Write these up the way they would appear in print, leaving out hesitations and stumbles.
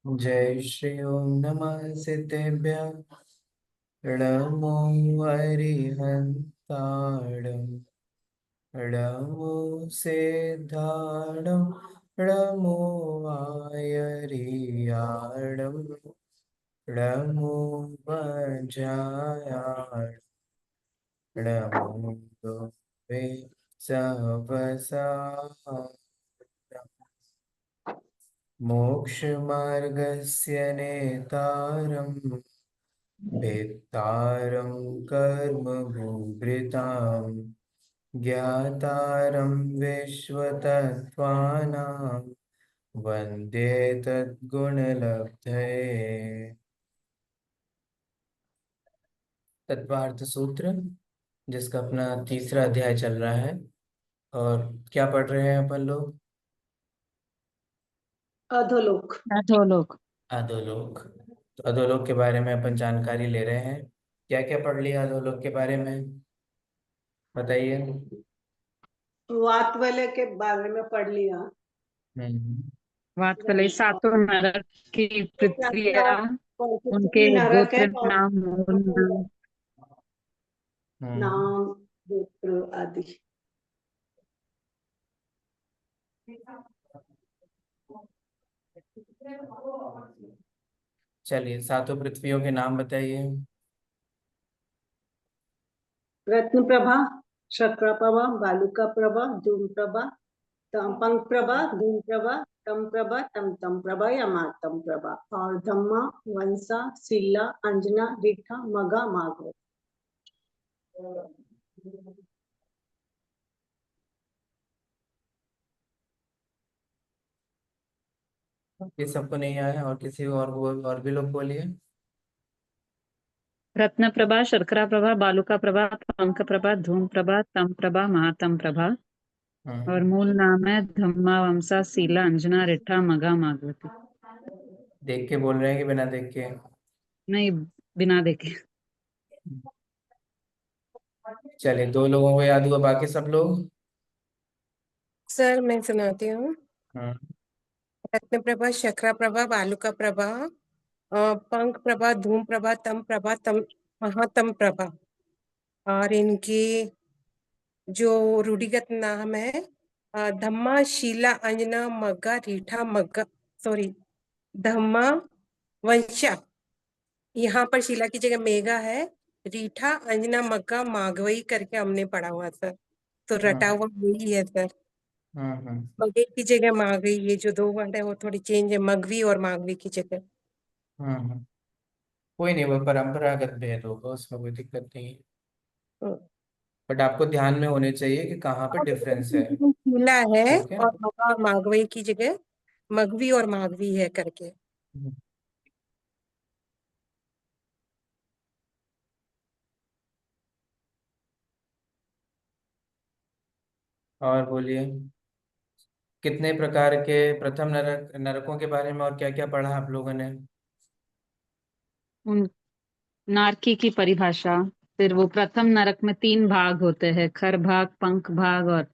जय श्री ओम नमः सिद्धेभ्यः नमो हरिहन्ताणं नमो सिद्धाणं नमो आयर्याणं नमो वज्रायाणं नमो वे सहवसा मोक्षमार्गस्य नेतारं भेत्तारं कर्मभूभृतां ज्ञातारं विश्वतत्त्वानां वन्दे तद्गुणलब्धये। तत्वार्थ सूत्र जिसका अपना तीसरा अध्याय चल रहा है। और क्या पढ़ रहे हैं अपन लोग? अधोलोक। अधोलोक। अधोलोक। तो अधोलोक के बारे में अपन जानकारी ले रहे हैं। क्या क्या पढ़ लिया अधोलोक के बारे में, बताइए। वात वाले के बारे में पढ़ लिया। बात करें सातों नरक की प्रक्रिया, उनके कितनी नरक है गोत्र और नाम, मूल नाम। नाम, गोत्र आदि। चलिए, सातों पृथ्वियों के नाम बताइए। रत्न प्रभा, शक्र प्रभा, बालुका प्रभा, धूम प्रभा, पंख प्रभा, धूम प्रभा, तम प्रभा, तम तम प्रभा या मातम प्रभा। और धम्मा, वंसा, सीला, अंजना, रिठा, मगा, माघ। ये सबको नहीं आया और किसी और भी लोग बोलिए। रत्न प्रभा, शर्करा प्रभा, बालुका प्रभा, पंख प्रभा, धूम प्रभा, तम प्रभा, महातम प्रभा। और हम्म मूल नाम है धम्मा, वंसा, सीला, अंजना, रिठा, मगा, मागवती। देख के बोल रहे हैं कि बिना देख के? नहीं, बिना देखे। चलिए, दो लोगों को याद हुआ, बाकी सब लोग? सर मैं सुनाती हूँ। हम्म रत्न प्रभा, शक्रा प्रभा, बालुका प्रभा, पंख प्रभा, धूम प्रभा, तम प्रभा, तम महातम प्रभा। और इनकी जो रूढ़िगत नाम है धम्मा, शीला, अंजना, मग्गा, रीठा, मग्गा, सॉरी, धम्मा, वंशा। यहाँ पर शीला की जगह मेघा है। रीठा, अंजना, मग्गा, माघवई करके हमने पढ़ा हुआ सर। तो रटा हम्म हुआ वही है सर। हम्म मगे की जगह माघवी, ये जो दो वर्ड है वो थोड़ी चेंज है, मगवी और माघवी की जगह। हम्म कोई नहीं, वो परंपरागत भेद होगा, उसमें कोई दिक्कत नहीं है। हम्म। बट आपको ध्यान में होने चाहिए कि कहाँ पे डिफरेंस है। शीला है ठीक है। और मगा और माघवी की जगह मगवी और माघवी है करके। हम्म। और बोलिए, कितने प्रकार के प्रथम नरकों के बारे में और क्या क्या पढ़ा आप लोगों ने? उन नारकी की परिभाषा। फिर वो प्रथम नरक में तीन भाग होते हैं, खर भाग, पंख भाग और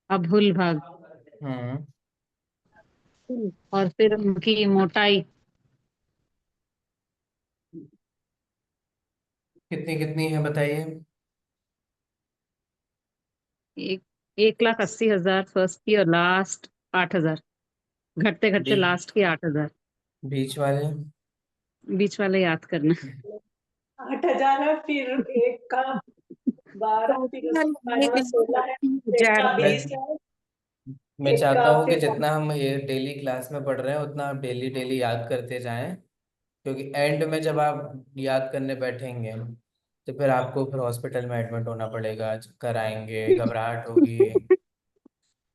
अभुल भाग। हम्म और फिर उनकी मोटाई कितनी कितनी है बताइए। 1,80,000 फर्स्ट की, और लास्ट 8,000। घटते घटते बी लास्ट की 8,000। बीच वाले? बीच वाले याद करना। 8,000 है, फिर एक का 12, फिर उसके बाद में 16 है, एक का हजार। 20 मैं है, मैं एक चाहता का हूँ कि फिर जितना हम ये डेली क्लास में पढ़ रहे हैं उतना आप डेली डेली याद करते जाएं, क्योंकि एंड में जब आप याद करने बैठेंगे तो फिर आपको फिर हॉस्पिटल में एडमिट होना पड़ेगा, चक्कर आएंगे, घबराहट होगी,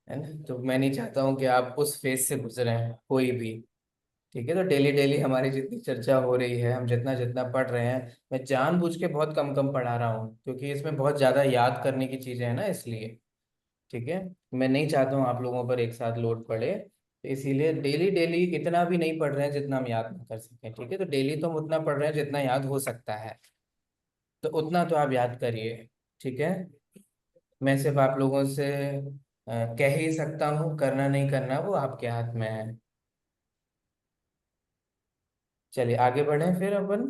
है ना? तो मैं नहीं चाहता हूँ कि आप उस फेज से गुजरें कोई भी। ठीक है, तो डेली डेली हमारी जितनी चर्चा हो रही है, हम जितना जितना पढ़ रहे हैं, मैं जानबूझ के बहुत कम कम पढ़ा रहा हूँ क्योंकि इसमें बहुत ज़्यादा याद करने की चीज़ें हैं ना, इसलिए। ठीक है, मैं नहीं चाहता हूँ आप लोगों पर एक साथ लोड पड़े, तो इसीलिए डेली डेली इतना भी नहीं पढ़ रहे हैं जितना हम याद ना कर सकें। ठीक है, तो डेली तो हम उतना पढ़ रहे हैं जितना याद हो सकता है, तो उतना तो आप याद करिए। ठीक है, मैं सिर्फ आप लोगों से कह ही सकता हूँ, करना नहीं करना वो आपके हाथ में है। चलिए आगे बढ़े फिर अपन।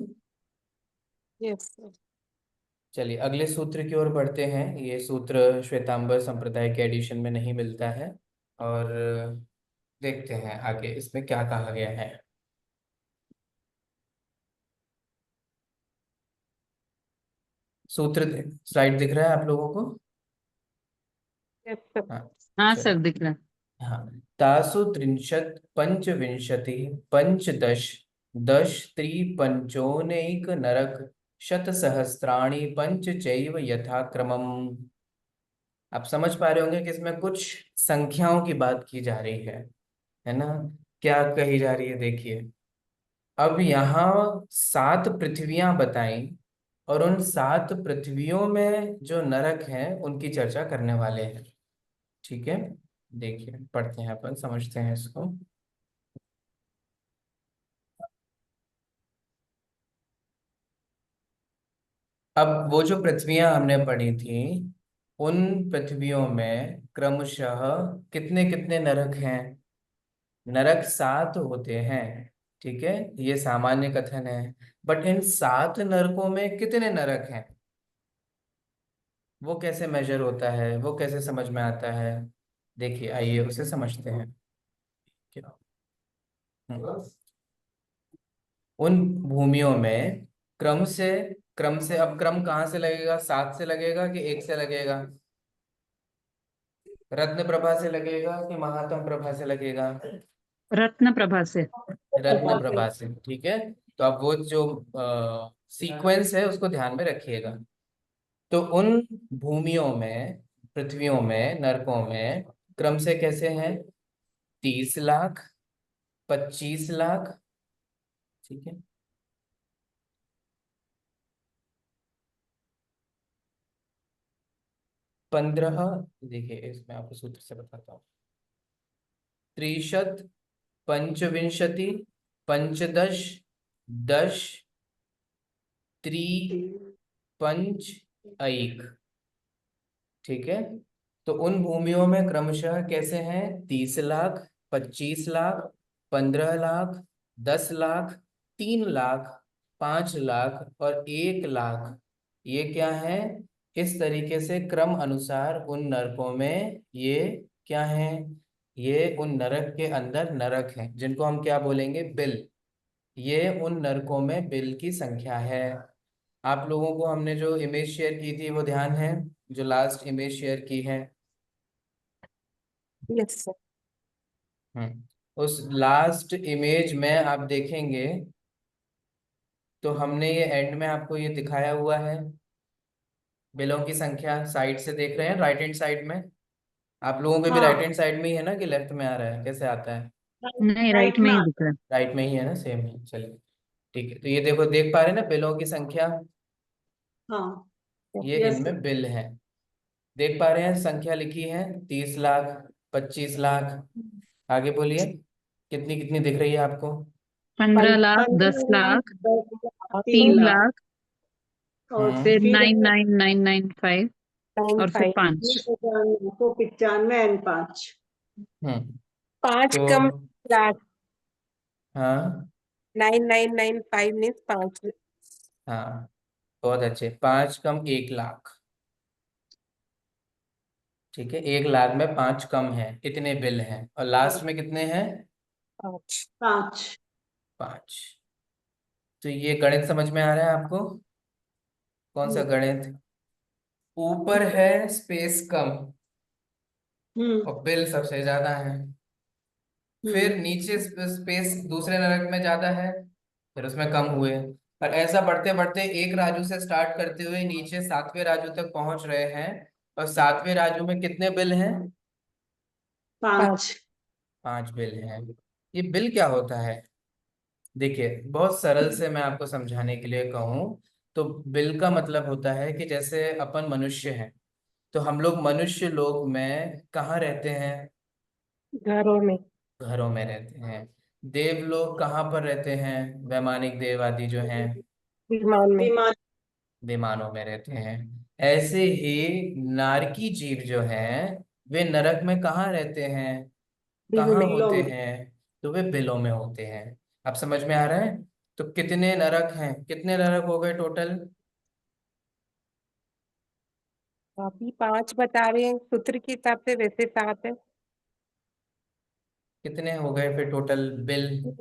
Yes sir. चलिए अगले सूत्र की ओर बढ़ते हैं। ये सूत्र श्वेतांबर संप्रदाय के एडिशन में नहीं मिलता है, और देखते हैं आगे इसमें क्या कहा गया है। सूत्र स्लाइड दिख रहा है आप लोगों को? Yes sir. हाँ। हाँ चलिए। सर, दिख रहा है। हाँ। तासु त्रिंशत् पंचविंशति पंचदश दश त्रिपंचोनैक नरक शतसहस्राणि पंच चैव यथाक्रमम्। आप समझ पा रहे होंगे कि इसमें कुछ संख्याओं की बात की जा रही है ना? क्या कही जा रही है देखिए। अब यहाँ 7 पृथ्वियां बताई, और उन 7 पृथ्वियों में जो नरक हैं उनकी चर्चा करने वाले हैं। ठीक है, देखिए पढ़ते हैं अपन, समझते हैं इसको। अब वो जो पृथ्वियां हमने पढ़ी थी, उन पृथ्वियों में क्रमशः कितने कितने नरक हैं? नरक 7 होते हैं। ठीक है, ये सामान्य कथन है। बट इन 7 नरकों में कितने नरक हैं, वो कैसे मेजर होता है, वो कैसे समझ में आता है? देखिए आइए उसे समझते हैं। क्या? हम्म। उन भूमियों में क्रम से अब क्रम कहाँ से लगेगा? 7 से लगेगा कि 1 से लगेगा? रत्न प्रभा से लगेगा कि महात्म प्रभा से लगेगा? रत्न प्रभा से। रत्न प्रभा से। ठीक है, तो अब वो जो सीक्वेंस है उसको ध्यान में रखिएगा। तो उन भूमियों में, पृथ्वियों में, नरकों में क्रम से कैसे हैं? 30 लाख, 25 लाख। ठीक है, 15, देखिए इसमें आपको सूत्र से बताता हूँ। त्रिशत पंचविंशति पंचदश दश त्रिपंच ऐक। ठीक है, तो उन भूमियों में क्रमशः कैसे हैं? 30 लाख, 25 लाख, 15 लाख, 10 लाख, 3 लाख, 5 लाख और 1 लाख। ये क्या है? इस तरीके से क्रम अनुसार उन नरकों में ये क्या है? ये उन नरक के अंदर नरक हैं, जिनको हम क्या बोलेंगे? बिल। ये उन नरकों में बिल की संख्या है। आप लोगों को हमने जो इमेज शेयर की थी वो ध्यान है? जो लास्ट इमेज शेयर की है। Yes sir. उस लास्ट इमेज में आप देखेंगे तो हमने ये एंड में आपको ये दिखाया हुआ है। बिलों की संख्या साइड से देख रहे हैं, राइट हैंड साइड में। आप लोगों के भी राइट हाँ, हैंड साइड में ही है ना, कि लेफ्ट में आ रहा है, कैसे आता है? नहीं, राइट राइट में में ही दिख रहा है। राइट में ही है ना, सेम है। चलिए ठीक है, तो ये देखो, देख पा रहे हैं ना बिलों की संख्या? हाँ। ये यस सर। इनमें बिल है। देख पा रहे हैं संख्या लिखी है? 30 लाख, 25 लाख। आगे बोलिए, कितनी कितनी दिख रही है आपको? 15 लाख, 10 लाख, 10 लाख, 3 लाख 3 लाख, और हम्म। फिर फिर 99995, और फिर 95। 5। 95 एंड 5। हम्म। 5 तो कम लाख। हाँ, 9995 मीन्स 5। हाँ, बहुत अच्छे। 5 कम 1 लाख। ठीक है, 1 लाख में 5 कम है, इतने बिल हैं। और लास्ट में कितने हैं? 5। 5। 5। तो ये गणित समझ में आ रहा है आपको? कौन सा गणित? ऊपर है स्पेस कम हम्म। और बिल सबसे ज्यादा है। फिर हम्म। नीचे स्पेस दूसरे नरक में ज्यादा है, फिर उसमें कम हुए। और ऐसा बढ़ते बढ़ते एक राजू से स्टार्ट करते हुए नीचे 7वें राजू तक पहुंच रहे हैं। और 7वें राजू में कितने बिल हैं? 5। 5 बिल हैं। ये बिल क्या होता है? देखिए बहुत सरल से मैं आपको समझाने के लिए कहूँ तो बिल का मतलब होता है कि जैसे अपन मनुष्य हैं, तो हम लोग मनुष्य लोग में कहाँ रहते हैं? घरों में। घरों में रहते हैं। देव लोग कहाँ पर रहते हैं? वैमानिक देव आदि जो हैं, विमान में। विमान। विमानों में रहते हैं। ऐसे ही नारकी जीव जो हैं, वे नरक में कहाँ रहते हैं? बिल कहाँ में। बिलों होते में। हैं? तो वे बिलों में होते हैं। अब समझ में आ रहा है? तो कितने नरक हैं, कितने नरक हो गए टोटल? अभी 5 बता रहे हैं सूत्र के हिसाब से, वैसे 7 है। कितने हो गए फिर टोटल बिल? बिल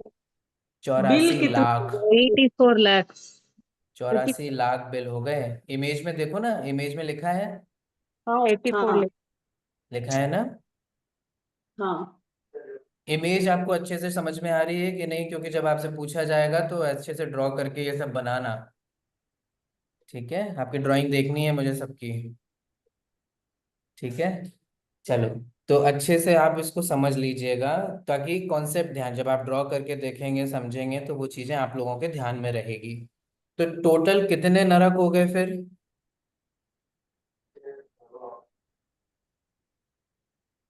84 कितना हो लाख। गया? 84 lakhs। 84 लाख बिल हो गए। इमेज में देखो ना, इमेज में लिखा है, हाँ 84 हाँ लिखा है ना। हाँ इमेज आपको अच्छे से समझ में आ रही है कि नहीं? क्योंकि जब आपसे पूछा जाएगा तो अच्छे से ड्रॉ करके ये सब बनाना। ठीक है, आपकी ड्राइंग देखनी है मुझे सबकी। ठीक है, चलो। तो अच्छे से आप इसको समझ लीजिएगा, ताकि कॉन्सेप्ट ध्यान, जब आप ड्रॉ करके देखेंगे समझेंगे तो वो चीजें आप लोगों के ध्यान में रहेगी। तो टोटल कितने नरक हो गए फिर?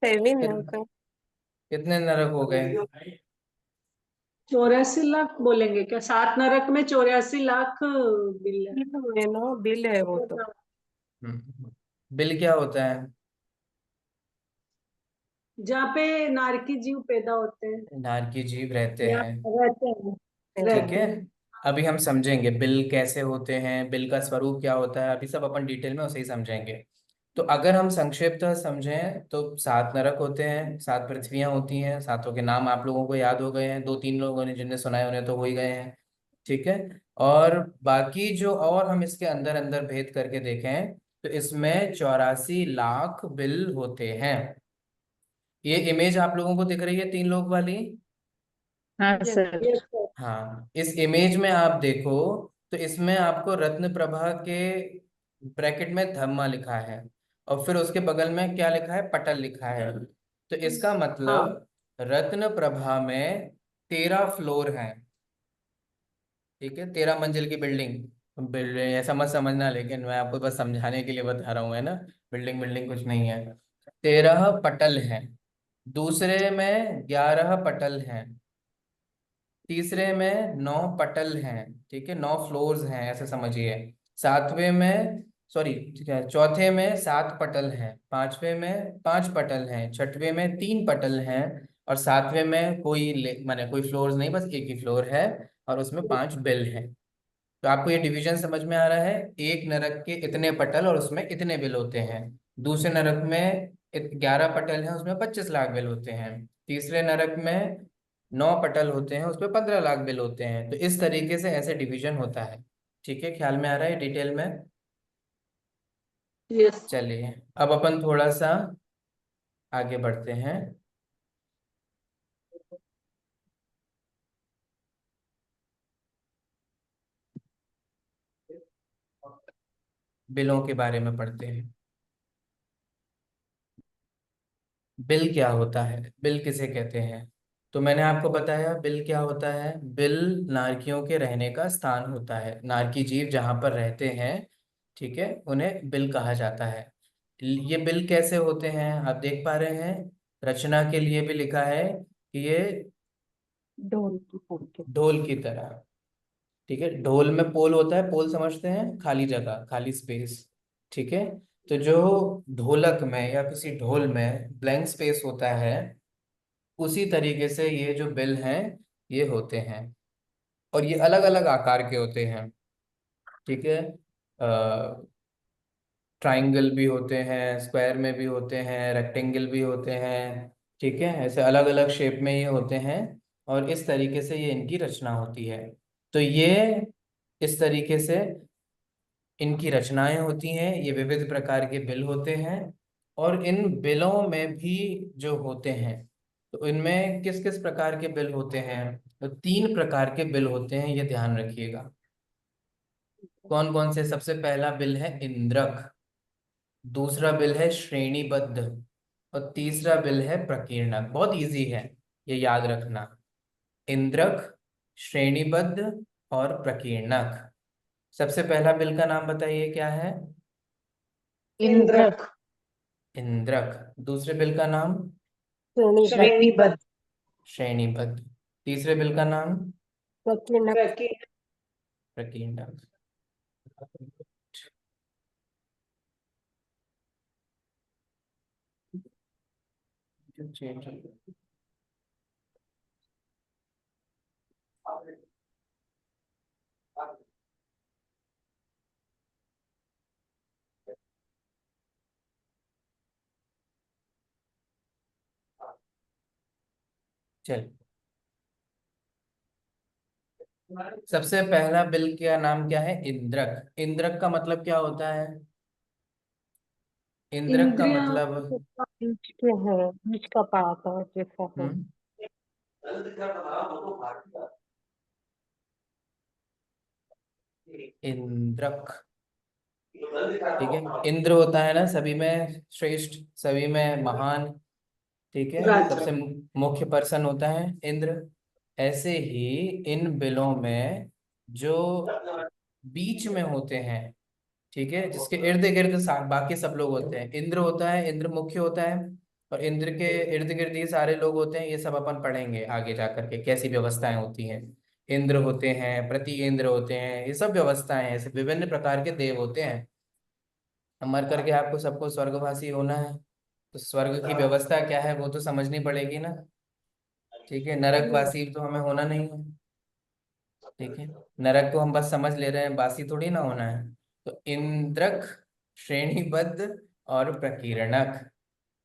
7 कित, अंकल। कितने नरक हो गए? 84 लाख बोलेंगे क्या? 7 नरक में 84 लाख बिल है। बिल है ना, बिल है वो तो। बिल क्या होता है? जहाँ पे नारकी जीव पैदा होते हैं नारकी जीव रहते या हैं। रहते हैं, ठीक रहते है, हैं। अभी हम समझेंगे बिल कैसे होते हैं, बिल का स्वरूप क्या होता है, अभी सब अपन डिटेल में उसे ही समझेंगे। तो अगर हम संक्षिप्त समझें तो 7 नरक होते हैं, 7 पृथ्वियां होती हैं, सातों के नाम आप लोगों को याद हो गए हैं, 2-3 लोगों ने जिनने सुना है उन्हें तो हो ही गए हैं। ठीक है, और बाकी जो और हम इसके अंदर अंदर भेद करके देखें तो इसमें 84 लाख बिल होते हैं। ये इमेज आप लोगों को दिख रही है 3 लोग वाली? हाँ यस। सर। Yes sir. हाँ, इस इमेज में आप देखो तो इसमें आपको रत्न प्रभा के ब्रैकेट में धम्मा लिखा है, और फिर उसके बगल में क्या लिखा है? पटल लिखा है। तो इसका हाँ मतलब रत्न प्रभा में 13 फ्लोर हैं। ठीक है, 13 मंजिल की बिल्डिंग। बिल्डिंग ऐसा मत समझना, लेकिन मैं आपको बस समझाने के लिए बता रहा हूँ, है ना। बिल्डिंग बिल्डिंग कुछ नहीं है। 13 पटल हैं। दूसरे में 11 पटल हैं। तीसरे में 9 पटल हैं। ठीक है, 9 फ्लोर्स हैं ऐसे समझिए। सातवें में, सॉरी, चौथे में 7 पटल हैं। पांचवें में 5 पटल हैं। छठवें में 3 पटल हैं। और सातवें में कोई माने कोई फ्लोर्स नहीं, बस एक ही फ्लोर है, और उसमें 5 बिल हैं। तो आपको ये डिवीजन समझ में आ रहा है? एक नरक के इतने पटल और उसमें इतने बिल होते हैं। दूसरे नरक में 11 पटल हैं, उसमें 25 लाख बिल होते हैं। तीसरे नरक में 9 पटल होते हैं, उसमें 15 लाख बिल होते हैं। तो इस तरीके से ऐसे डिवीजन होता है। ठीक है, ख्याल में आ रहा है डिटेल में? यस। चलिए, अब अपन थोड़ा सा आगे बढ़ते हैं। बिलों के बारे में पढ़ते हैं। बिल क्या होता है, बिल किसे कहते हैं? तो मैंने आपको बताया बिल क्या होता है। बिल नारकियों के रहने का स्थान होता है, नारकी जीव जहाँ पर रहते हैं, ठीक है, उन्हें बिल कहा जाता है। ये बिल कैसे होते हैं आप देख पा रहे हैं, रचना के लिए भी लिखा है कि ये ढोल की फूल के। ढोल की तरह। ठीक है, ढोल में पोल होता है, पोल समझते हैं, खाली जगह, खाली स्पेस। ठीक है, तो जो ढोलक में या किसी ढोल में ब्लैंक स्पेस होता है, उसी तरीके से ये जो बिल हैं ये होते हैं। और ये अलग अलग आकार के होते हैं। ठीक है, ट्राइंगल भी होते हैं, स्क्वायर में भी होते हैं, रेक्टेंगल भी होते हैं। ठीक है, ऐसे अलग अलग शेप में ये होते हैं, और इस तरीके से ये इनकी रचना होती है। तो ये इस तरीके से इनकी रचनाएं होती हैं, ये विविध प्रकार के बिल होते हैं। और इन बिलों में भी जो होते हैं, तो इनमें किस किस प्रकार के बिल होते हैं? तो 3 प्रकार के बिल होते हैं, ये ध्यान रखिएगा। कौन कौन से? सबसे पहला बिल है इंद्रक, दूसरा बिल है श्रेणीबद्ध, और तीसरा बिल है प्रकीर्णक। बहुत इजी है, ये याद रखना। इंद्रक, श्रेणीबद्ध और प्रकीर्णक। सबसे पहला बिल का नाम बताइए क्या है? इंद्रक। इंद्रक। इंद्रक। दूसरे बिल का नाम? श्रेणीबद्ध। श्रेणीबद्ध। श्रेणीबद्ध। तीसरे बिल का नाम? प्रकीर्णक। प्रकीर्णक। प्रकीर्णक। चल, सबसे पहला बिल का नाम क्या है? इंद्रक। इंद्रक का मतलब क्या होता है? इंद्रक का इंद्रिया मतलब बीच के है, बीच का पाप है जैसा है। हम्म इंद्रक, ठीक है। इंद्र होता है ना सभी में श्रेष्ठ, सभी में महान, ठीक है, राजा। सबसे मुख्य पर्सन होता है इंद्र। ऐसे ही इन बिलों में जो बीच में होते हैं, ठीक है, जिसके इर्द गिर्द बाकी सब लोग होते हैं, इंद्र होता है, इंद्र मुख्य होता है, और इंद्र के इर्द गिर्द ये सारे लोग होते हैं। ये सब अपन पढ़ेंगे आगे जा करके कैसी व्यवस्थाएं होती हैं। इंद्र होते हैं, प्रति इंद्र होते हैं, ये सब व्यवस्थाएं हैं, ऐसे विभिन्न प्रकार के देव होते हैं। मर करके आपको सबको स्वर्गवासी होना है, तो स्वर्ग की व्यवस्था क्या है वो तो समझनी पड़ेगी ना, ठीक है। नरकवासी तो हमें होना नहीं है, ठीक है। नरक को हम बस समझ ले रहे हैं, बासी थोड़ी ना होना है। तो इंद्रक, श्रेणीबद्ध और प्रकीर्णक,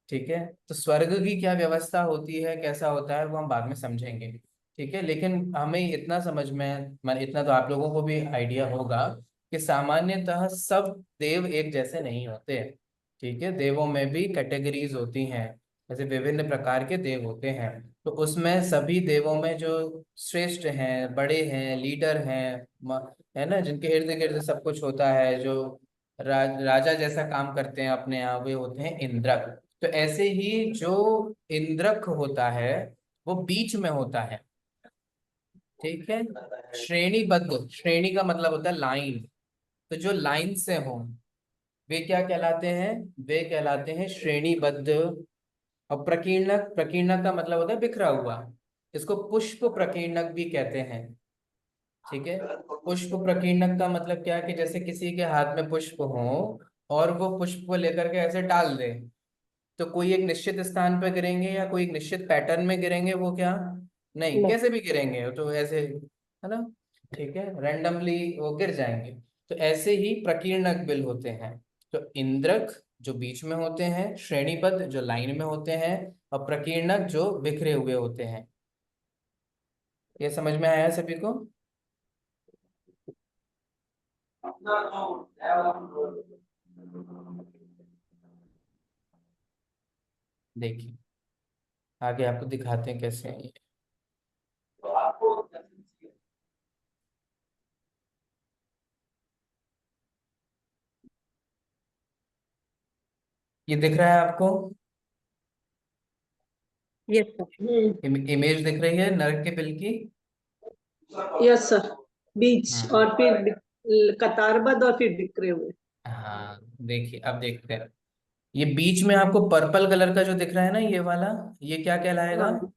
ठीक है। तो स्वर्ग की क्या व्यवस्था होती है, कैसा होता है, वो हम बाद में समझेंगे, ठीक है। लेकिन हमें इतना समझ में, मैं इतना तो आप लोगों को भी आइडिया होगा कि सामान्यतः सब देव एक जैसे नहीं होते, ठीक है। देवों में भी कैटेगरीज होती हैं, जैसे विभिन्न प्रकार के देव होते हैं। तो उसमें सभी देवों में जो श्रेष्ठ हैं, बड़े हैं, लीडर हैं, है ना, जिनके इर्द गिर्द सब कुछ होता है, जो राजा जैसा काम करते हैं अपने यहाँ, वे होते हैं इंद्रक। तो ऐसे ही जो इंद्रक होता है वो बीच में होता है, ठीक है। श्रेणीबद्ध, श्रेणी का मतलब होता है लाइन, तो जो लाइन से हो वे क्या कहलाते हैं? वे कहलाते हैं श्रेणीबद्ध। और प्रकीर्णक, प्रकीर्णक का मतलब होता है बिखरा हुआ, इसको पुष्प प्रकीर्णक भी कहते हैं, ठीक है। पुष्प प्रकीर्णक का मतलब क्या है कि जैसे किसी के हाथ में पुष्प हो और वो पुष्प को लेकर के ऐसे डाल दे, तो कोई एक निश्चित स्थान पर गिरेंगे या कोई एक निश्चित पैटर्न में गिरेंगे, वो क्या नहीं, नहीं। कैसे भी गिरेंगे तो ऐसे, है ना, ठीक है, रैंडमली वो गिर जाएंगे। तो ऐसे ही प्रकीर्णक बिल होते हैं। तो इंद्रक जो बीच में होते हैं, श्रेणीबद्ध जो लाइन में होते हैं, और प्रकीर्णक जो बिखरे हुए होते हैं। ये समझ में आया सभी को? देखिए आगे आपको दिखाते हैं कैसे है ये। ये दिख रहा है आपको? Yes sir. इमेज दिख रही है नरक के बिल की? Yes sir. बीच हाँ और फिर कतारबद्ध और फिर बिखरे हुए। हाँ, देखिए अब देखते हैं। ये बीच में आपको पर्पल कलर का जो दिख रहा है ना, ये वाला, ये क्या कहलाएगा? हाँ,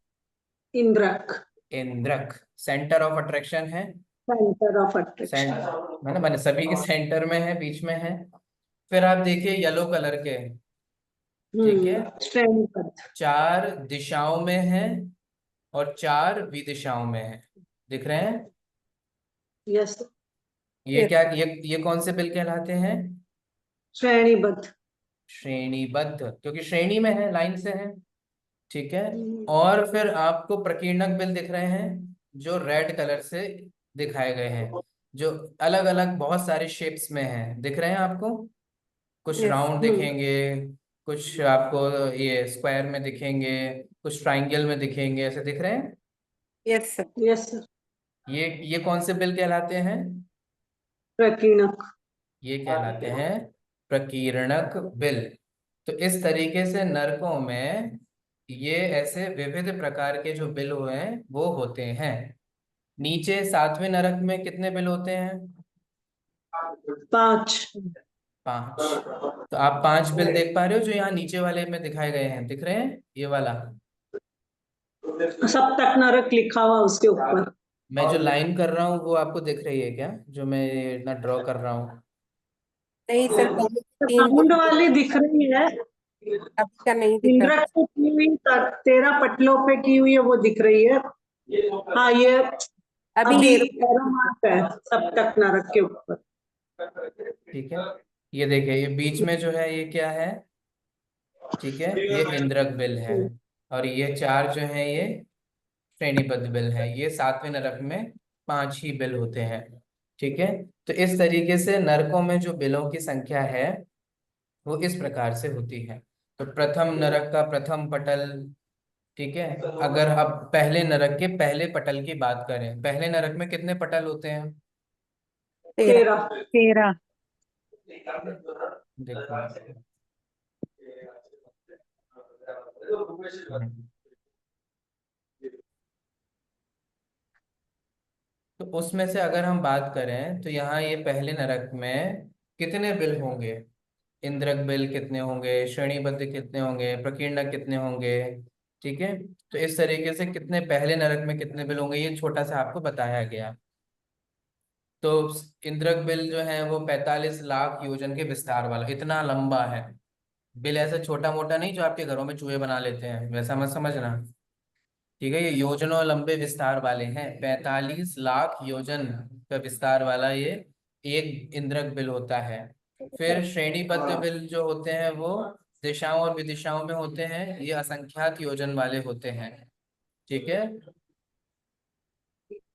इंद्रक। इंद्रक, सेंटर ऑफ अट्रैक्शन है। Centre of attraction. सेंट मैंने मैंने सभी के सेंटर में है, बीच में है। फिर आप देखिए येलो कलर के, ठीक है, श्रेणीबद्ध। चार दिशाओं में है और चार विदिशाओं में है, दिख रहे हैं? यस। ये यस। क्या, ये कौन से बिल कहलाते हैं? श्रेणीबद्ध। श्रेणीबद्ध, क्योंकि श्रेणी में है, लाइन से है, ठीक है। और फिर आपको प्रकीर्णक बिल दिख रहे हैं जो रेड कलर से दिखाए गए हैं, जो अलग अलग बहुत सारे शेप्स में हैं, दिख रहे हैं आपको? कुछ यस। राउंड दिखेंगे, कुछ आपको ये स्क्वायर में दिखेंगे, कुछ ट्राइंगल में दिखेंगे, ऐसे दिख रहे हैं। Yes sir. Yes sir. ये कौन से बिल कहलाते हैं? प्रकीर्णक। ये कहलाते हैं प्रकीर्णक बिल। तो इस तरीके से नरकों में ये ऐसे विविध प्रकार के जो बिल हुए हैं वो होते हैं। नीचे सातवें नरक में कितने बिल होते हैं? 5। 5। तो आप 5 बिल देख पा रहे हो जो यहाँ नीचे वाले में दिखाए गए हैं, दिख रहे हैं ये वाला? सब तक नरक लिखा हुआ उसके ऊपर। मैं जो लाइन कर रहा हूँ वो आपको दिख रही है क्या, जो मैं ना ड्रॉ कर रहा हूँ? नहीं सर, पहले के 3 राउंड वाली दिख रही है। अभी का नहीं दिख रहा। इंद्रक पे की हुई 13 पटलों पे की हुई है, वो दिख रही है। हाँ, ये अभी अभी एरो मार्क है सब तक नरक के ऊपर। ठीक है, ये देखिए ये बीच में जो है ये क्या है, ठीक है, ये इंद्रक बिल है। और ये चार जो है ये श्रेणीबद्ध बिल है। ये 7वें नरक में 5 ही बिल होते हैं। ठीक है, तो इस तरीके से नरकों में जो बिलों की संख्या है वो इस प्रकार से होती है। तो प्रथम नरक का प्रथम पटल, ठीक है। अगर अब पहले नरक के पहले पटल की बात करें, पहले नरक में कितने पटल होते हैं? 13। 13। देखो, तो उसमें से अगर हम बात करें तो यहाँ ये पहले नरक में कितने बिल होंगे? इंद्रक बिल कितने होंगे, श्रेणीबद्ध कितने होंगे, प्रकीर्णक कितने होंगे? ठीक है, तो इस तरीके से कितने पहले नरक में कितने बिल होंगे ये छोटा सा आपको बताया गया। तो इंद्रक बिल जो है वो 45 लाख योजन के विस्तार वाला, इतना लंबा है। बिल ऐसे छोटा मोटा नहीं जो आपके घरों में चूहे बना लेते हैं, वैसा मत समझना। ठीक है, ये योजनों लंबे विस्तार वाले हैं। 45 लाख योजन का विस्तार वाला ये एक इंद्रक बिल होता है। फिर श्रेणीबद्ध बिल जो होते हैं वो दिशाओं और विदिशाओं में होते हैं, ये असंख्यात योजन वाले होते हैं। ठीक है,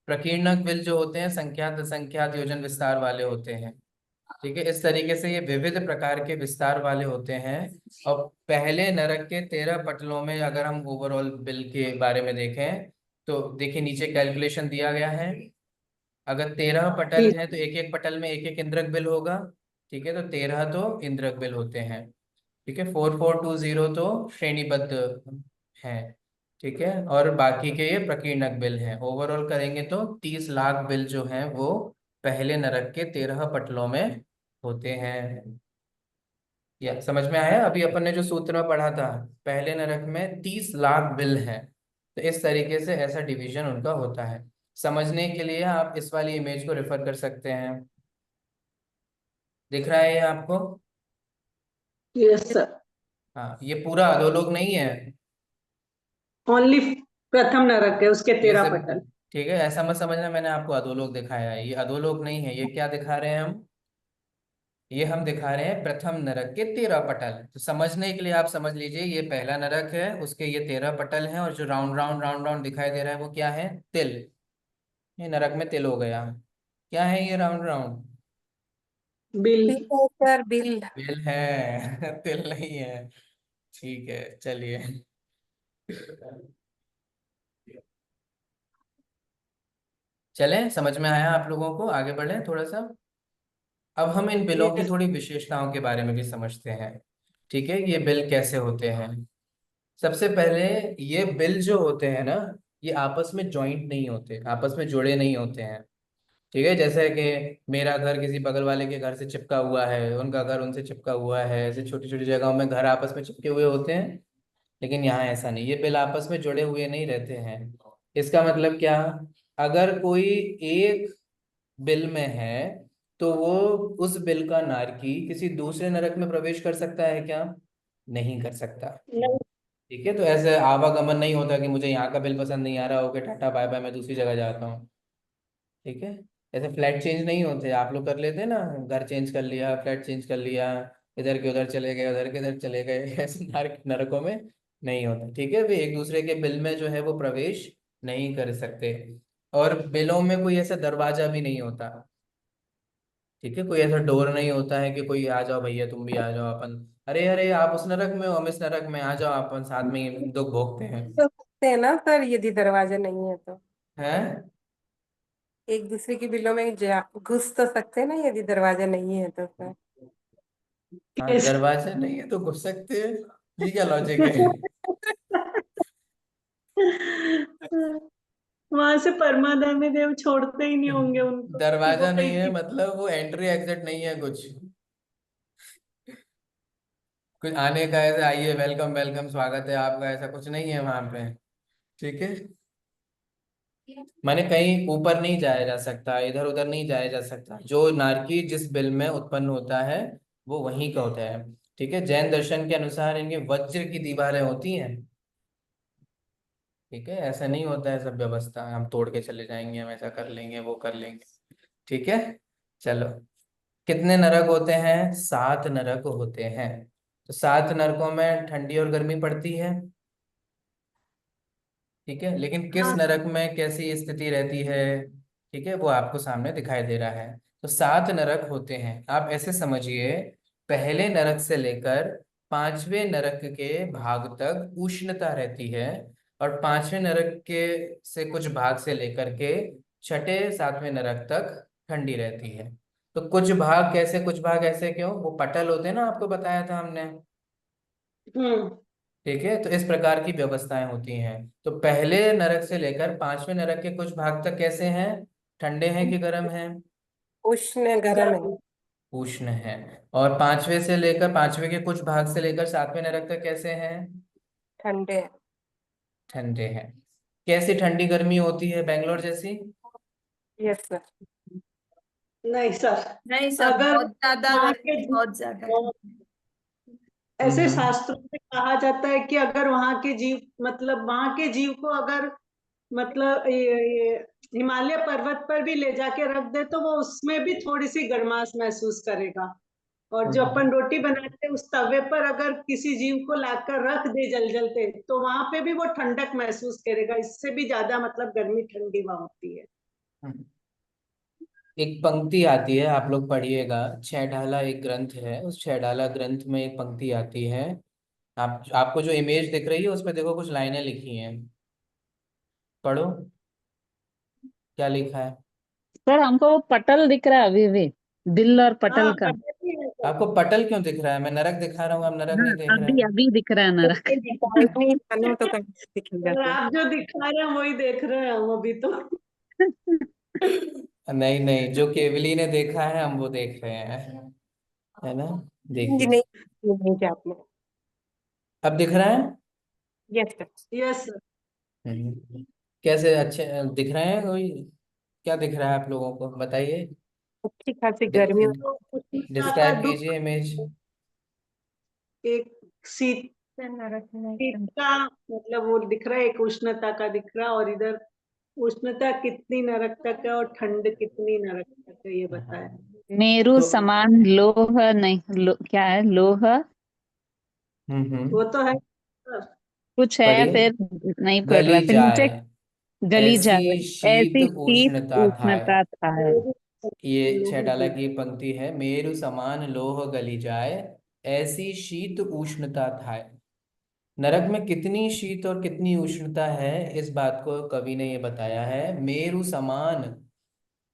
प्रकीर्णक बिल जो होते हैं संख्यात असंख्यात योजन विस्तार वाले होते हैं। ठीक है, इस तरीके से ये विविध प्रकार के विस्तार वाले होते हैं। और पहले नरक के 13 पटलों में अगर हम ओवरऑल बिल के बारे में देखें तो देखिए नीचे कैलकुलेशन दिया गया है। अगर 13 पटल हैं तो एक एक पटल में एक एक इंद्रक बिल होगा। ठीक है, तो 13 तो इंद्रक बिल होते हैं। ठीक है, 4420 तो श्रेणीबद्ध हैं। ठीक है, और बाकी के ये प्रकीर्णक बिल हैं। ओवरऑल करेंगे तो 30 लाख बिल जो हैं वो पहले नरक के 13 पटलों में होते हैं। या समझ में आया? अभी अपन ने जो सूत्र में पढ़ा था, पहले नरक में 30 लाख बिल हैं। तो इस तरीके से ऐसा डिवीजन उनका होता है। समझने के लिए आप इस वाली इमेज को रेफर कर सकते हैं। दिख रहा है ये आपको? Yes sir. हाँ, ये पूरा अधोलोक नहीं है, ओनली प्रथम नरक है, उसके ये 13 सिर्फ। पटल। ठीक है, ऐसा मत समझना मैंने आपको अधोलोक दिखाया है, ये अधोलोक नहीं है। ये क्या दिखा रहे हैं हम? ये हम दिखा रहे हैं प्रथम नरक के 13 पटल। तो समझने के लिए आप समझ लीजिए, ये पहला नरक है, उसके ये 13 पटल हैं, और जो राउंड राउंड राउंड राउंड दिखाई दे रहा है वो क्या है? तिल। ये नरक में तिल हो गया। क्या है ये राउंड राउंड? बिल। बिल है सर, बिल। तिल है तिल नहीं है। ठीक है, चलिए। चलें, समझ में आया आप लोगों को? आगे बढ़े थोड़ा सा। अब हम इन बिलों की यस। थोड़ी विशेषताओं के बारे में भी समझते हैं। ठीक है, ये बिल कैसे होते हैं? सबसे पहले, ये बिल जो होते हैं ना, ये आपस में जॉइंट नहीं होते, आपस में जुड़े नहीं होते हैं। ठीक है, जैसे कि मेरा घर किसी बगल वाले के घर से चिपका हुआ है, उनका घर उनसे चिपका हुआ है, ऐसे छोटी छोटी जगहों में घर आपस में चिपके हुए होते हैं। लेकिन यहाँ ऐसा नहीं, ये बिल आपस में जुड़े हुए नहीं रहते हैं। इसका मतलब क्या? अगर कोई एक बिल में है तो वो उस बिल का नारकी किसी दूसरे नरक में प्रवेश कर सकता है क्या? नहीं कर सकता। नहीं। ठीक है, तो ऐसे आवागमन नहीं होता कि मुझे यहाँ का बिल पसंद नहीं आ रहा, ओके टाटा बाय बाय मैं दूसरी जगह जाता हूँ। ठीक है, ऐसे फ्लैट चेंज नहीं होते। आप लोग कर लेते हैं ना, घर चेंज कर लिया, फ्लैट चेंज कर लिया, इधर के उधर चले गए, उधर के इधर चले गए ऐसे नरकों में नहीं होता। ठीक है, वे एक दूसरे के बिल में जो है वो प्रवेश नहीं कर सकते। और बिलों में कोई ऐसा दरवाजा भी नहीं होता। ठीक है, कोई ऐसा डोर नहीं होता है कि कोई आ जाओ भैया तुम भी आ जाओ, अपन अरे अरे आप उस नरक में हो हम इस नरक में, आ जाओ अपन साथ में ही दुख भोगते हैं। तो सकते हैं ना सर, यदि दरवाजा नहीं है तो हैं? एक दूसरे के बिलों में जा घुस तो सकते हैं ना, यदि दरवाजा नहीं है तो सर। हाँ, यस। दरवाजा नहीं है तो घुस सकते हैं, ये क्या लॉजिक है? वहां से परमादानी देव छोड़ते ही नहीं होंगे उनको कि वो दरवाजा नहीं कहीं है की। मतलब वो एंट्री एग्जिट नहीं है कुछ, कुछ आने का ऐसे आइए वेलकम वेलकम स्वागत है आपका, ऐसा कुछ नहीं है वहां पे। ठीक है, माने कहीं ऊपर नहीं जाया जा सकता, इधर उधर नहीं जाया जा सकता। जो नारकी जिस बिल में उत्पन्न होता है वो वहीं का होता है। ठीक है, जैन दर्शन के अनुसार इनकी वज्र की दीवारें होती हैं। ठीक है, ऐसा नहीं होता है सब व्यवस्था हम तोड़ के चले जाएंगे, हम ऐसा कर लेंगे वो कर लेंगे। ठीक है, चलो। कितने नरक होते हैं? 7 नरक होते हैं। तो 7 नरकों में ठंडी और गर्मी पड़ती है। ठीक है, लेकिन किस हाँ नरक में कैसी स्थिति रहती है, ठीक है, वो आपको सामने दिखाई दे रहा है। तो 7 नरक होते हैं, आप ऐसे समझिए। पहले नरक से लेकर 5वें नरक के भाग तक उष्णता रहती है, और 5वें नरक के से कुछ भाग से लेकर के 6ठे 7वें नरक तक ठंडी रहती है। तो कुछ भाग कैसे, कुछ भाग ऐसे क्यों, वो पटल होते हैं ना, आपको बताया था हमने। हम्म ठीक है, तो इस प्रकार की व्यवस्थाएं होती हैं। तो पहले नरक से लेकर 5वें नरक के कुछ भाग तक कैसे हैं, ठंडे हैं कि गर्म हैं, उष्ण गरम है। गर्म। उष्ण हैं। और 5वें के कुछ भाग से लेकर 7वें नरक तक कैसे हैं, ठंडे। ठंडे हैं। कैसी ठंडी गर्मी होती है, बेंगलोर जैसी? Yes sir. नहीं सर, नहीं सर, अगर बहुत ज्यादा वहाँ के गर्मी, बहुत ज्यादा। ऐसे हम्म। शास्त्रों में कहा जाता है कि अगर वहाँ के जीव, मतलब वहाँ के जीव को अगर, मतलब ये हिमालय पर्वत पर भी ले जाके रख दे तो वो उसमें भी थोड़ी सी गर्माश महसूस करेगा। और जो अपन हम्म। रोटी बनाते हैं उस तवे पर अगर किसी जीव को लाकर रख दे जल जलते, तो वहां पे भी वो ठंडक महसूस करेगा। इससे भी ज्यादा मतलब गर्मी ठंडी वहां होती है। हम्म। एक पंक्ति आती है, आप लोग पढ़िएगा। छह ढाला एक ग्रंथ है, उस छह ढाला ग्रंथ में एक पंक्ति आती है। आपको जो इमेज दिख रही है उस पर देखो, कुछ लाइनें लिखी हैं, पढ़ो क्या लिखा है। सर हमको वो पटल दिख रहा है अभी भी, दिल और हाँ पटल का। पता भी है सर। आपको पटल क्यों दिख रहा है, मैं नरक दिखा रहा हूँ, आप नरक हाँ नहीं देख रहे अभी हैं। अभी दिख रहा है तो नरक। कोई दिखाई नहीं मानो तो कहाँ दिखेगा सर सर। आप जो दिखा रहे हैं वही देख रहे हैं हम अभी तो। नहीं नहीं, जो केवली ने देखा है हम वो देख रहे हैं, है ना। जी देखिए, नहीं, नहीं क्या आपने। अब दिख रहा है। Yes sir. Yes sir. कैसे अच्छे दिख रहे हैं, कोई क्या दिख रहा है आप लोगों को, बताइए। अच्छी खासी गर्मी हो। तो उष्णता का डिस्क्राइब दुख, कीजिए इमेज। एक शीत, नरक में शीत एकदम। का मतलब वो दिख रहा है, एक उष्णता का दिख रहा है। और इधर उष्णता कितनी नरक तक है और ठंड कितनी नरक तक है ये बताया। मेरु तो समान लोह नहीं, क्या है लोह, हम्म। वो तो है सर। कुछ है पढ़िए, फिर, नहीं पढ़ रहा, गली फिर नीचे जाए गली जाए, ऐसी शीत ऐसी शीत उष्णता था। उष्णता था है। ये छह लोग डाला गए। की पंक्ति है, मेरु समान लोह गली जाए, ऐसी शीत उष्णता था। नरक में कितनी शीत और कितनी उष्णता है, इस बात को कवि ने ये बताया है, मेरु समान।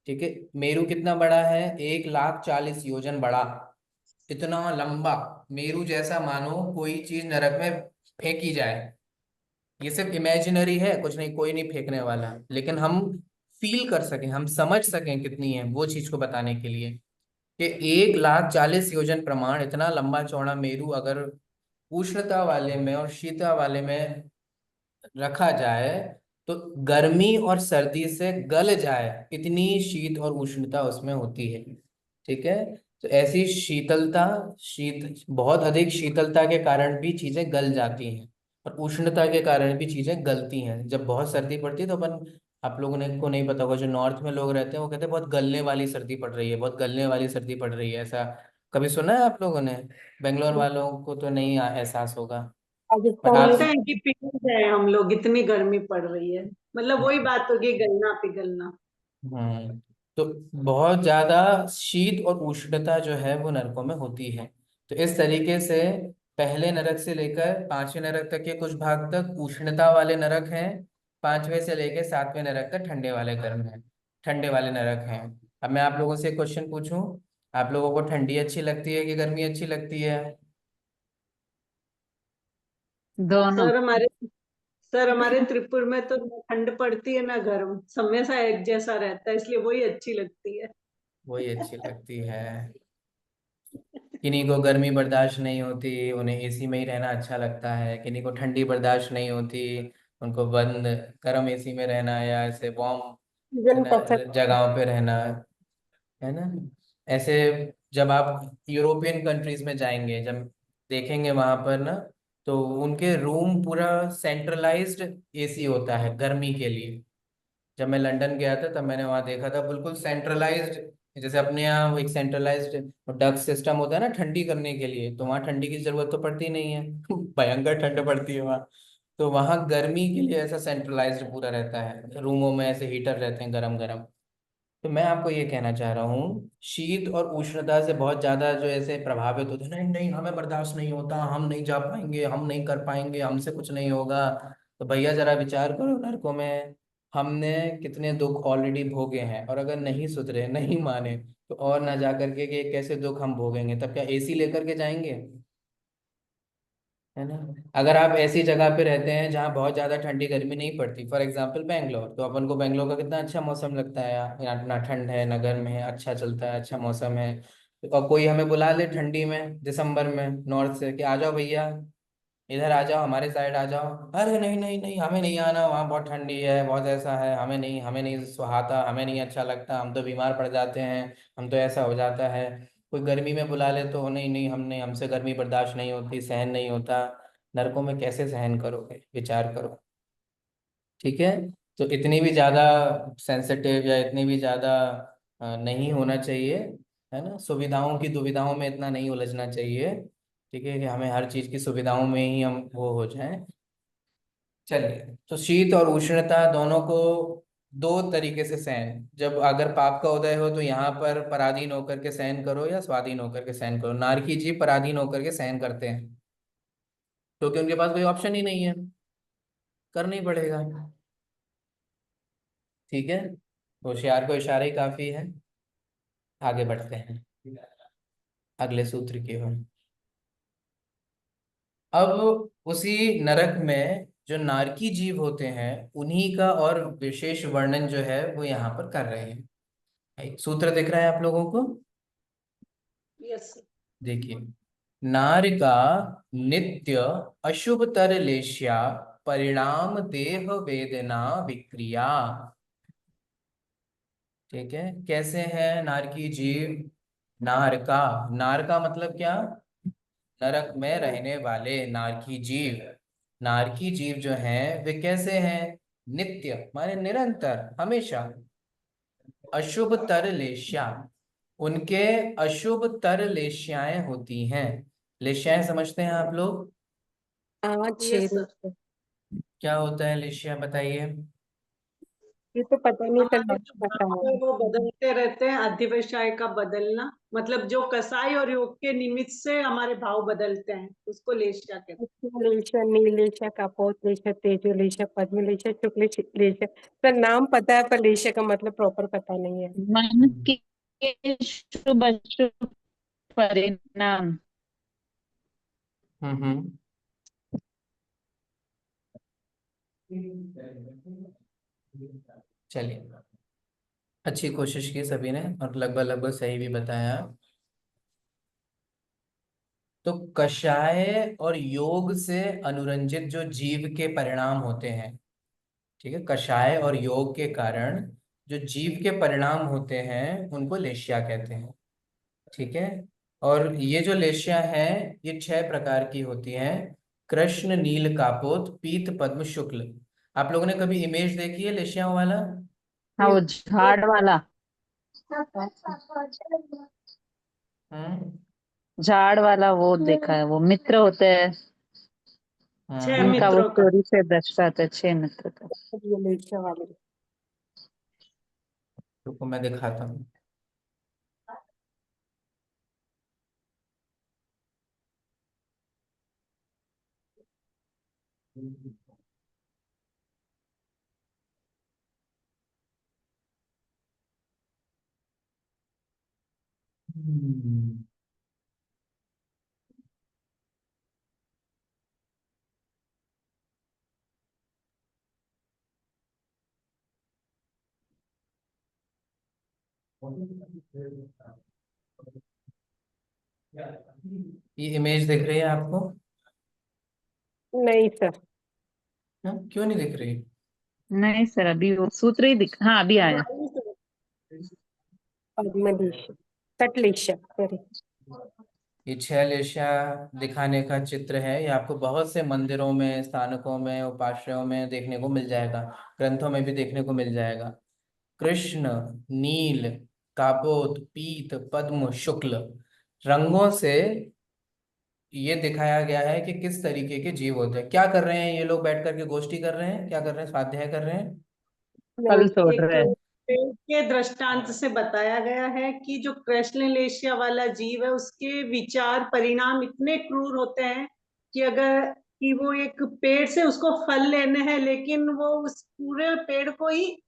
ठीक है, मेरु कितना बड़ा है, 1,40,000 बड़ा, इतना लंबा। मेरु जैसा मानो कोई चीज नरक में फेंकी जाए। ये सिर्फ इमेजिनरी है, कुछ नहीं, कोई नहीं फेंकने वाला, लेकिन हम फील कर सकें, हम समझ सकें कितनी है, वो चीज को बताने के लिए कि 1,40,000 प्रमाण इतना लंबा चौड़ा मेरु अगर उष्णता वाले में और शीतता वाले में रखा जाए, तो गर्मी और सर्दी से गल जाए, इतनी शीत और उष्णता उसमें होती है। ठीक है, तो ऐसी शीतलता, शीत बहुत अधिक शीतलता के कारण भी चीजें गल जाती हैं, और उष्णता के कारण भी चीजें गलती हैं। जब बहुत सर्दी पड़ती है तो अपन, आप लोगों ने को नहीं पता होगा, जो नॉर्थ में लोग रहते हैं वो कहते हैं बहुत गलने वाली सर्दी पड़ रही है, बहुत गलने वाली सर्दी पड़ रही है, ऐसा कभी सुना है आप लोगों ने? बेंगलोर वालों को तो नहीं एहसास होगा, बट राजस्थान में बोलते आप। हैं कि पिघल जाए हम लोग, इतनी गर्मी पड़ रही है। मतलब वही बात होगी, गलना पिघलना। हम्म। तो बहुत ज्यादा शीत और उष्णता जो है वो नरकों में होती है। तो इस तरीके से पहले नरक से लेकर 5वें नरक तक के कुछ भाग तक उष्णता वाले नरक हैं, 5वें से लेकर 7वें नरक तक ठंडे वाले गर्म हैं, ठंडे वाले नरक हैं। अब मैं आप लोगों से एक क्वेश्चन पूछूं, आप लोगों को ठंडी अच्छी लगती है कि गर्मी अच्छी लगती है? दोनों। सर हमारे त्रिपुर में तो ना ठंड पड़ती है ना गर्म, हमेशा एक जैसा रहता है, इसलिए वही अच्छी लगती है। वही अच्छी लगती है। किन्हीं को गर्मी बर्दाश्त नहीं होती, उन्हें एसी में ही रहना अच्छा लगता है, किन्हीं को ठंडी बर्दाश्त नहीं होती, उनको बंद गर्म एसी में रहना या ऐसे वार्म सीजन पसंद। जगहों पे रहना, है ना। ऐसे जब आप यूरोपियन कंट्रीज में जाएंगे, जब देखेंगे वहां पर ना, तो उनके रूम पूरा सेंट्रलाइज्ड एसी होता है गर्मी के लिए। जब मैं लंदन गया था तब मैंने वहां देखा था बिल्कुल सेंट्रलाइज्ड, जैसे अपने यहाँ वो एक सेंट्रलाइज्ड डक्ट सिस्टम होता है ना ठंडी करने के लिए, तो वहाँ ठंडी की जरूरत तो पड़ती नहीं है। भयंकर ठंड पड़ती है वहाँ। तो वहाँ गर्मी के लिए ऐसा सेंट्रलाइज्ड पूरा रहता है, रूमों में ऐसे हीटर रहते हैं गरम गरम। तो मैं आपको ये कहना चाह रहा हूँ, शीत और उष्णता से बहुत ज्यादा जो ऐसे प्रभावित होते हैं, नहीं नहीं हमें बर्दाश्त नहीं होता, हम नहीं जा पाएंगे, हम नहीं कर पाएंगे, हमसे कुछ नहीं होगा। तो भैया जरा विचार करो नरकों में हमने कितने दुख ऑलरेडी भोगे हैं, और अगर नहीं सुधरे, नहीं माने, तो और ना जा करके कि कैसे दुख हम भोगेंगे। तब क्या एसी लेकर के जाएंगे? है ना। अगर आप ऐसी जगह पे रहते हैं जहाँ बहुत ज्यादा ठंडी गर्मी नहीं पड़ती, फॉर एग्जांपल बैंगलोर, तो अपन को बैंगलोर का कितना अच्छा मौसम लगता है यार, यहाँ ना ठंड है ना गर्म है, अच्छा चलता है, अच्छा मौसम है। और कोई हमें बुला ले ठंडी में दिसंबर में नॉर्थ से कि आ जाओ भैया, इधर आ जाओ, हमारे साइड आ जाओ, अरे नहीं नहीं नहीं हमें नहीं आना, वहाँ बहुत ठंडी है, बहुत ऐसा है, हमें नहीं सुहाता, हमें नहीं अच्छा लगता, हम तो बीमार पड़ जाते हैं, हम तो ऐसा हो जाता है। कोई गर्मी में बुला ले तो नहीं नहीं हमने हमसे गर्मी बर्दाश्त नहीं होती, सहन नहीं होता। नरकों में कैसे सहन करोगे, विचार करो। ठीक है। तो इतनी भी ज्यादा सेंसिटिव या इतनी भी ज्यादा नहीं होना चाहिए, है ना, सुविधाओं की दुविधाओं में इतना नहीं उलझना चाहिए। ठीक है, कि हमें हर चीज की सुविधाओं में ही हम वो हो जाएं। चलिए, तो शीत और उष्णता दोनों को दो तरीके से सहन, जब अगर पाप का उदय हो तो यहाँ पर पराधीन होकर के सहन करो या स्वाधीन होकर के सहन करो। नारकी जी पराधीन होकर के सहन करते हैं, क्योंकि उनके पास कोई ऑप्शन ही नहीं है, करना ही पड़ेगा। ठीक है, होशियार को इशारा ही काफी है। आगे बढ़ते हैं अगले सूत्र की ओर। अब उसी नरक में जो नारकी जीव होते हैं उन्हीं का और विशेष वर्णन जो है वो यहाँ पर कर रहे हैं। सूत्र दिख रहा है आप लोगों को? यस। देखिए, नार का नित्य अशुभ तर लेश्या परिणाम देह वेदना विक्रिया। ठीक है, कैसे है नारकी जीव? नार का मतलब क्या? नरक में रहने वाले नारकी जीव। नारकी जीव जो हैं वे कैसे हैं? नित्य माने निरंतर, हमेशा। अशुभ तर लेश्या, उनके अशुभ तर लेश्याएं होती हैं। लेश्याएं समझते हैं आप लोग? यस छेद। सर। क्या होता है लेश्या, बताइए। ये तो पता नहीं सर, हमारे जो नहीं पता भाव है है। वो बदलते रहते हैं, अधिवसाय का बदलना, मतलब जो कसाई और योग के निमित्त से हमारे भाव बदलते हैं उसको लेशा कहते हैं। लेशा, नीलेशा, कपोत लेशा, तेजो लेशा, पद्म लेशा, शुक्ल लेशा। सर नाम पता है पर लेशा का मतलब प्रॉपर पता नहीं है। मन के शुभ अशुभ परिणाम। हम्म। चलिए, अच्छी कोशिश की सभी ने और लगभग लगभग सही भी बताया। तो कषाय और योग से अनुरंजित जो जीव के परिणाम होते हैं, ठीक है, कषाय और योग के कारण जो जीव के परिणाम होते हैं उनको लेश्या कहते हैं। ठीक है। और ये जो लेश्या हैं ये 6 प्रकार की होती हैं: कृष्ण, नील, कापोत, पीत, पद्म, शुक्ल। आप लोगों ने कभी इमेज देखी है लेश्याओं वाला? हाँ, वो झाड़ वाला, हम्म। झाड़ वाला वो देखा है, वो मित्र होते हैं, छह हाँ, उनका वो मित्रों का। स्टोरी से दर्शाते हैं 6 मित्र का। ये लेशा वाले। रुको मैं दिखाता हूँ। हम्म। ये इमेज दिख रही है आपको? नहीं सर। हाँ? क्यों नहीं दिख रही? नहीं सर, अभी वो सूत्र ही दिख, हाँ अभी आया। पद्म लेशा, तट लेशा, सॉरी। ये 6 लेशा दिखाने का चित्र है, ये आपको बहुत से मंदिरों में, स्थानकों में, उपाश्रयों में देखने को मिल जाएगा, ग्रंथों में भी देखने को मिल जाएगा। कृष्ण, नील, कापोत, पीत, पद्म, शुक्ल, रंगों से ये दिखाया गया है कि किस तरीके के जीव होते हैं। क्या कर रहे हैं ये लोग बैठ करके, गोष्ठी कर रहे हैं, क्या कर रहे हैं, स्वाध्याय कर रहे हैं। फल तोड़ एक रहे हैं। पेड़ के दृष्टांत से बताया गया है कि जो कृष्णलेशिया वाला जीव है उसके विचार परिणाम इतने क्रूर होते हैं कि अगर कि वो एक पेड़ से उसको फल लेने हैं लेकिन वो उस पूरे पेड़ को ही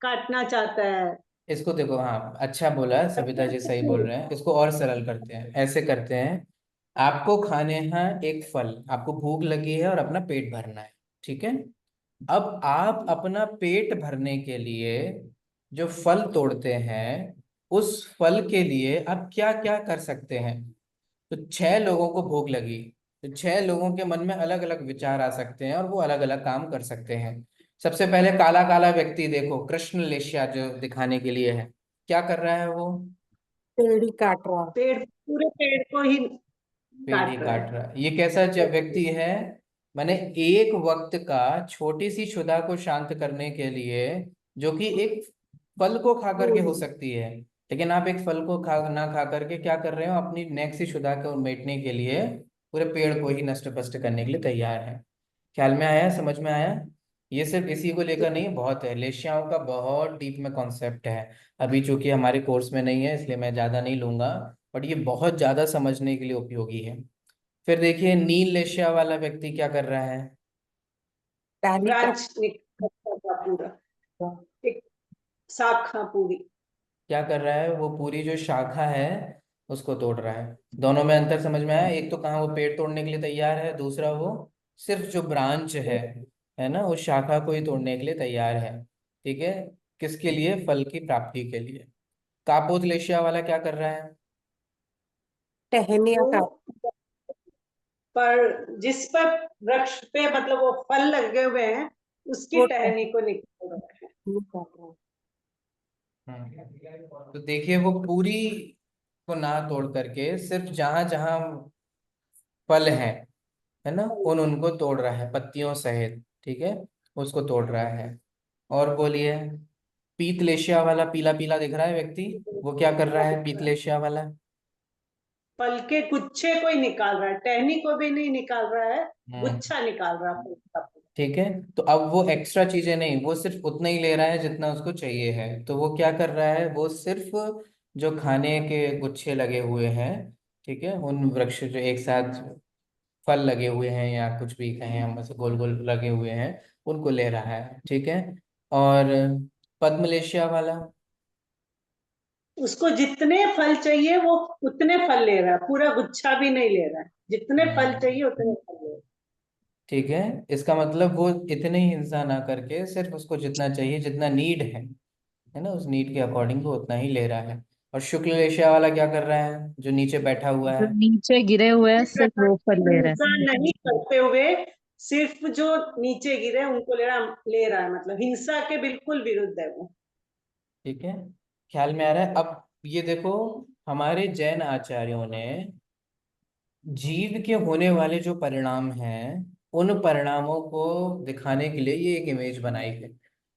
काटना चाहता है। इसको देखो, हाँ अच्छा बोला है, सविता जी सही बोल रहे हैं। इसको और सरल करते हैं, ऐसे करते हैं। आपको खाने हैं एक फल, आपको भूख लगी है और अपना पेट भरना है, ठीक है। अब आप अपना पेट भरने के लिए जो फल तोड़ते हैं, उस फल के लिए आप क्या क्या कर सकते हैं। तो 6 लोगों को भूख लगी, तो 6 लोगों के मन में अलग अलग विचार आ सकते हैं और वो अलग अलग काम कर सकते हैं। सबसे पहले काला काला व्यक्ति देखो, कृष्ण लेष्या जो दिखाने के लिए है, क्या कर रहा है वो। पेड़ ही काट रहा है। पेड़ पूरे पेड़ को ही पेड़ ही काट रहा काट रहा है। ये कैसा व्यक्ति है। मैंने एक वक्त का छोटी सी क्षुधा को शांत करने के लिए, जो कि एक फल को खा करके हो है। सकती है, लेकिन आप एक फल को खा ना खा करके क्या कर रहे हो, अपनी नेक्स्ट सी क्षुधा को मेटने के लिए पूरे पेड़ को ही नष्ट भ्रष्ट करने के लिए तैयार है। ख्याल में आया, समझ में आया। ये सिर्फ इसी को लेकर नहीं, बहुत है, लेश्याओं का बहुत डीप में कॉन्सेप्ट है। अभी चूंकि हमारे कोर्स में नहीं है इसलिए मैं ज्यादा नहीं लूंगा, बट ये बहुत ज्यादा समझने के लिए उपयोगी है। फिर देखिए नील लेशिया वाला व्यक्ति क्या कर रहा है। टहनी कर ब्रांच निकलता था पूरा, एक शाखा पूरी। क्या कर रहा है, वो पूरी जो शाखा है उसको तोड़ रहा है। दोनों में अंतर समझ में आया। एक तो कहाँ वो पेड़ तोड़ने के लिए तैयार है, दूसरा वो सिर्फ जो ब्रांच है ना, उस शाखा को ही तोड़ने के लिए तैयार है। ठीक है, किसके लिए, फल की प्राप्ति के लिए। कापोत लेशिया वाला क्या कर रहा है। टहनियाँ वो काट पर जिस पर वृक्ष पे मतलब वो फल लगे हुए हैं उसकी वो टहनी को निकाल रहा है। टहनी काट रहा है। तो देखिए वो पूरी को ना तोड़ करके सिर्फ जहां जहां फल है ना, उन उनको तोड़ रहा है पत्तियों सहित, ठीक है, उसको तोड़ रहा है। और बोलिए, पीतलेशिया वाला पीला पीला दिख रहा है व्यक्ति, वो क्या कर रहा है पीतलेशिया वाला। फल के गुच्छे को ही निकाल रहा है, टहनी को भी नहीं निकाल रहा है, हम्म। गुच्छा निकाल रहा है फल का। ठीक है, तो अब वो एक्स्ट्रा चीजें नहीं, वो सिर्फ उतना ही ले रहा है जितना उसको चाहिए है। तो वो क्या कर रहा है, वो सिर्फ जो खाने के गुच्छे लगे हुए हैं, ठीक है, उन वृक्ष जो एक साथ फल लगे हुए हैं या कुछ भी कहें हम, ऐसे गोल गोल लगे हुए हैं, उनको ले रहा है, ठीक है। और पद्मलेशिया वाला। उसको जितने फल चाहिए वो उतने फल ले रहा है, पूरा गुच्छा भी नहीं ले रहा है, जितने फल हम्म। चाहिए उतने फल ले रहा ठीक है, इसका मतलब वो इतने ही हिंसा ना करके सिर्फ उसको जितना चाहिए, जितना नीड है ना, उस नीड के अकॉर्डिंग वो उतना ही ले रहा है। और शुक्ल एशिया वाला क्या कर रहा है, जो नीचे बैठा हुआ जो है। नीचे गिरे हुए हैं है। सिर्फ प्रकार वो की फल ले रहे हिंसा हैं। नहीं करते हुए सिर्फ जो नीचे गिरे हैं उनको ले रहा है, मतलब हिंसा के बिल्कुल विरुद्ध है वो। ठीक है, ख्याल में आ रहा है। अब ये देखो, हमारे जैन आचार्यों ने जीव के होने वाले जो परिणाम हैं, उन परिणामों को दिखाने के लिए ये एक इमेज बनाई है,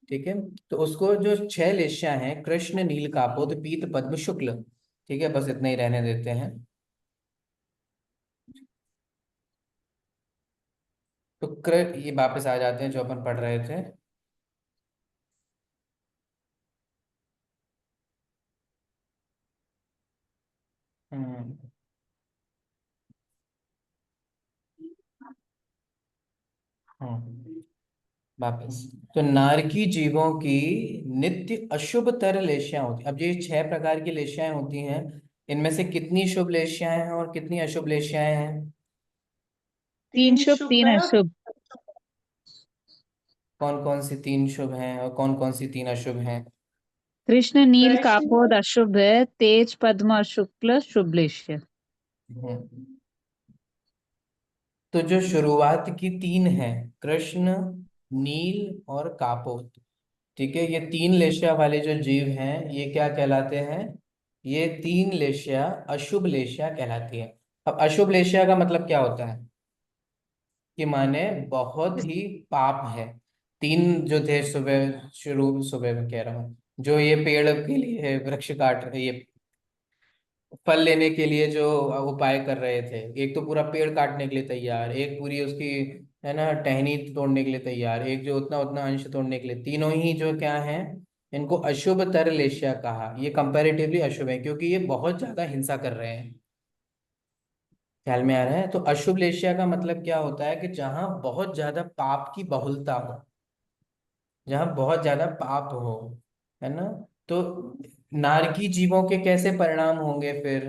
ठीक है। तो उसको जो 6 लेशियां हैं, कृष्ण नील कापोद पीत पद्म शुक्ल, ठीक है, बस इतना ही रहने देते हैं। तो ये वापस आ जाते हैं जो अपन पढ़ रहे थे। हम्म। हम्म। वापस, तो नारकी जीवों की नित्य अशुभ तर लेशियां होती। अब ये 6 प्रकार की लेशियां होती हैं, इनमें से कितनी शुभ लेशियां हैं और कितनी अशुभ लेशियां हैं। तीन तीन शुभ शुभ तीन है और अशुभ। कौन कौन सी 3 शुभ हैं और कौन कौन सी 3 अशुभ हैं। कृष्ण नील कृष्ण कापोद अशुभ है, तेज पद्म और शुक्ल शुभलेश्य। हम्म। तो जो शुरुआत की 3 हैं, कृष्ण, नील और कापोत, ठीक है, ये 3 लेशिया वाले जो जीव हैं ये क्या कहलाते हैं, ये 3 लेशिया अशुभ लेशिया कहलाती है। अब अशुभ लेशिया का मतलब क्या होता है, कि माने बहुत ही पाप है। 3 जो थे, सुबह शुरू, सुबह में कह रहा हूँ, जो ये पेड़ के लिए वृक्ष काट रहे, ये फल लेने के लिए जो उपाय कर रहे थे, एक तो पूरा पेड़ काटने के लिए तैयार, एक पूरी उसकी है ना टहनी तोड़ने के लिए तैयार, एक जो उतना उतना अंश तोड़ने के लिए, तीनों ही जो क्या है, इनको अशुभ तरलेश्या कहा। ये कंपैरेटिवली अशुभ है क्योंकि ये बहुत ज्यादा हिंसा कर रहे हैं। ख्याल में आ रहा है? तो अशुभ लेश्या का मतलब क्या होता है कि जहां बहुत ज्यादा पाप की बहुलता हो, जहाँ बहुत ज्यादा पाप हो, है ना। तो नारकी जीवों के कैसे परिणाम होंगे फिर?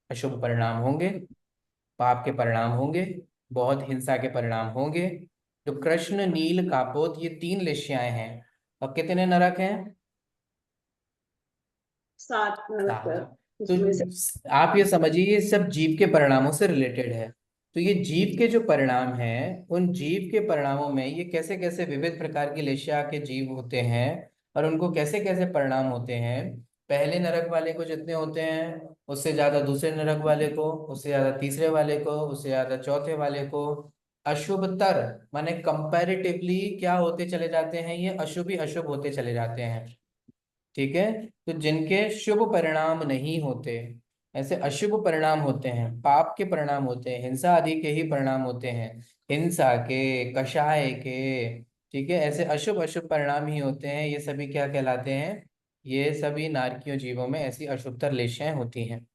अशुभ परिणाम होंगे, पाप के परिणाम होंगे, बहुत हिंसा के परिणाम होंगे। तो कृष्ण, नील, कापोत, ये तीन लेश्याएं हैं। अब कितने नरक हैं? 7 नरक है, सात। तो उसमें से आप ये समझिए ये सब जीव के परिणामों से रिलेटेड है। तो ये जीव के जो परिणाम हैं, उन जीव के परिणामों में ये कैसे कैसे विविध प्रकार की लेश्या के जीव होते हैं और उनको कैसे कैसे परिणाम होते हैं। पहले नरक वाले को जितने होते हैं उससे ज्यादा दूसरे नरक वाले को, उससे ज्यादा तीसरे वाले को, उससे ज्यादा चौथे वाले को। अशुभतर माने कंपैरेटिवली क्या होते चले जाते हैं, ये अशुभ ही अशुभ होते चले जाते हैं। ठीक है। तो जिनके शुभ परिणाम नहीं होते, ऐसे अशुभ परिणाम होते हैं, पाप के परिणाम होते हैं, हिंसा आदि के ही परिणाम होते हैं, हिंसा के, कषाय के, ठीक है, ऐसे अशुभ अशुभ परिणाम ही होते हैं। ये सभी क्या कहलाते हैं? ये सभी नारकियों जीवों में ऐसी अशुभतर लेशाएं होती हैं।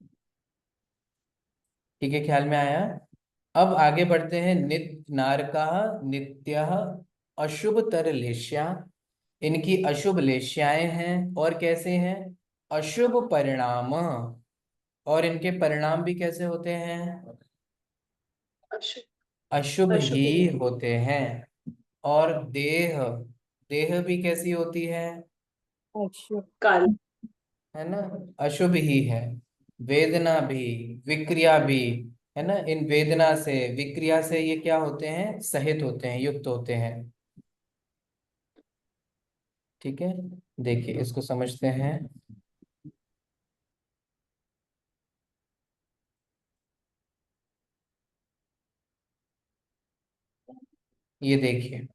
ठीक है, ख्याल में आया? अब आगे बढ़ते हैं। नारका नित्य अशुभतर लेश्या, इनकी अशुभ लेश्याएं हैं और कैसे हैं? अशुभ परिणाम, और इनके परिणाम भी कैसे होते हैं? अशुभ अशुभ अशुभ ही होते हैं। और देह, देह भी कैसी होती है? अशुभ काल है ना, अशुभ ही है। वेदना भी, विक्रिया भी, है ना, इन वेदना से, विक्रिया से ये क्या होते हैं? सहित होते हैं, युक्त होते हैं। ठीक है, देखिए इसको समझते हैं। ये देखिए,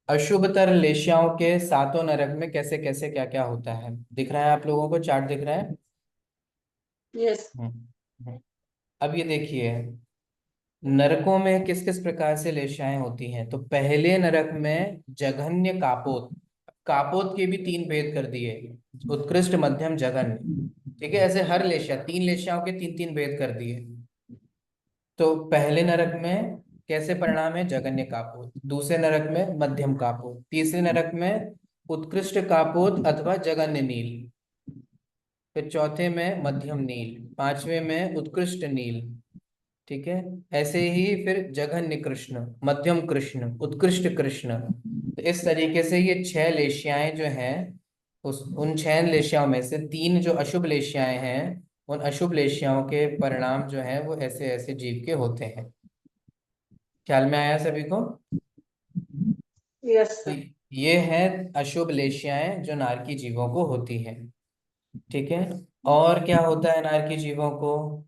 अशुभतर लेश्याओं के सातों नरक में कैसे कैसे क्या क्या होता है, दिख रहा है आप लोगों को? चार्ट दिख रहा है? यस हम्म, हम्म। अब ये देखिए, नरकों में किस किस प्रकार से लेश्याएं होती हैं। तो पहले नरक में जघन्य कापोत, कापोत के भी तीन भेद कर दिए, उत्कृष्ट, मध्यम, जघन्य। ठीक है, ऐसे हर लेश्या, तीन लेश्याओं के तीन तीन भेद कर दिए। तो पहले नरक में कैसे परिणाम है? जघन्य कापोत। दूसरे नरक में मध्यम कापोत। तीसरे नरक में उत्कृष्ट कापोत अथवा जघन्य नील। फिर चौथे में मध्यम नील। पांचवे में उत्कृष्ट नील। ठीक है, ऐसे ही फिर जघन्य कृष्ण, मध्यम कृष्ण, उत्कृष्ट कृष्ण। तो इस तरीके से ये छह लेश्याएं जो हैं, उस उन छह लेश्याओं में से तीन जो अशुभ लेश्याएं हैं, उन अशुभ लेश्याओं के परिणाम जो हैं वो ऐसे ऐसे जीव के होते हैं। ख्याल में आया सभी को? यस तो सर ये है अशुभ लेश्याएं जो नारकी जीवों को होती हैं। ठीक है। और क्या होता है नारकी जीवों को?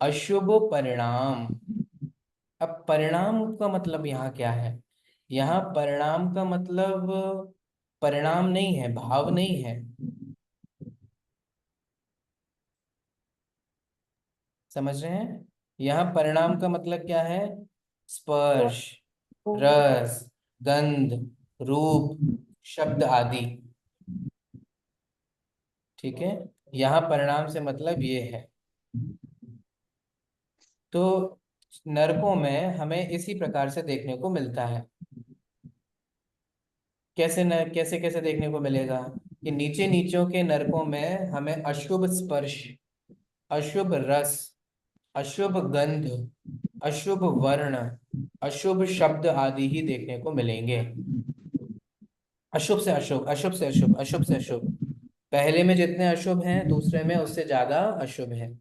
अशुभ परिणाम। अब परिणाम का मतलब यहाँ क्या है? यहाँ परिणाम का मतलब परिणाम नहीं है, भाव नहीं है। समझ रहे हैं? यहाँ परिणाम का मतलब क्या है? स्पर्श, रस, गंध, रूप, शब्द आदि। ठीक है, यहाँ परिणाम से मतलब ये है। तो नरकों में हमें इसी प्रकार से देखने को मिलता है। कैसे न कैसे कैसे देखने को मिलेगा कि नीचे नीचों के नरकों में हमें अशुभ स्पर्श, अशुभ रस, अशुभ गंध, अशुभ वर्ण, अशुभ शब्द आदि ही देखने को मिलेंगे। अशुभ से अशुभ, अशुभ से अशुभ, अशुभ से अशुभ। पहले में जितने अशुभ हैं दूसरे में उससे ज्यादा अशुभ है,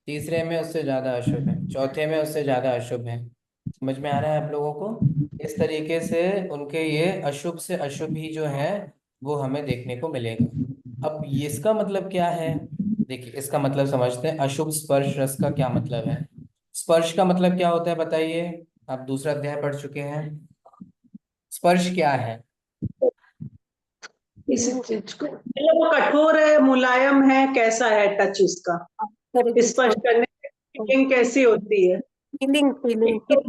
तीसरे में उससे ज्यादा अशुभ है, चौथे में उससे ज्यादा अशुभ है। समझ में आ रहा है आप लोगों को? इस तरीके से उनके ये अशुभ से अशुभ ही जो है वो हमें देखने को मिलेगा। अब ये इसका मतलब क्या है? देखिए इसका मतलब समझते हैं। अशुभ स्पर्श रस का क्या मतलब है? स्पर्श का मतलब क्या होता है बताइए? आप दूसरा अध्याय पढ़ चुके हैं। स्पर्श क्या है? इसी चीज को, मतलब वो कठोर है, मुलायम है, कैसा है टच उसका? स्पर्श करने फीलिंग कैसी होती है? फीलिंग फीलिंग एक तो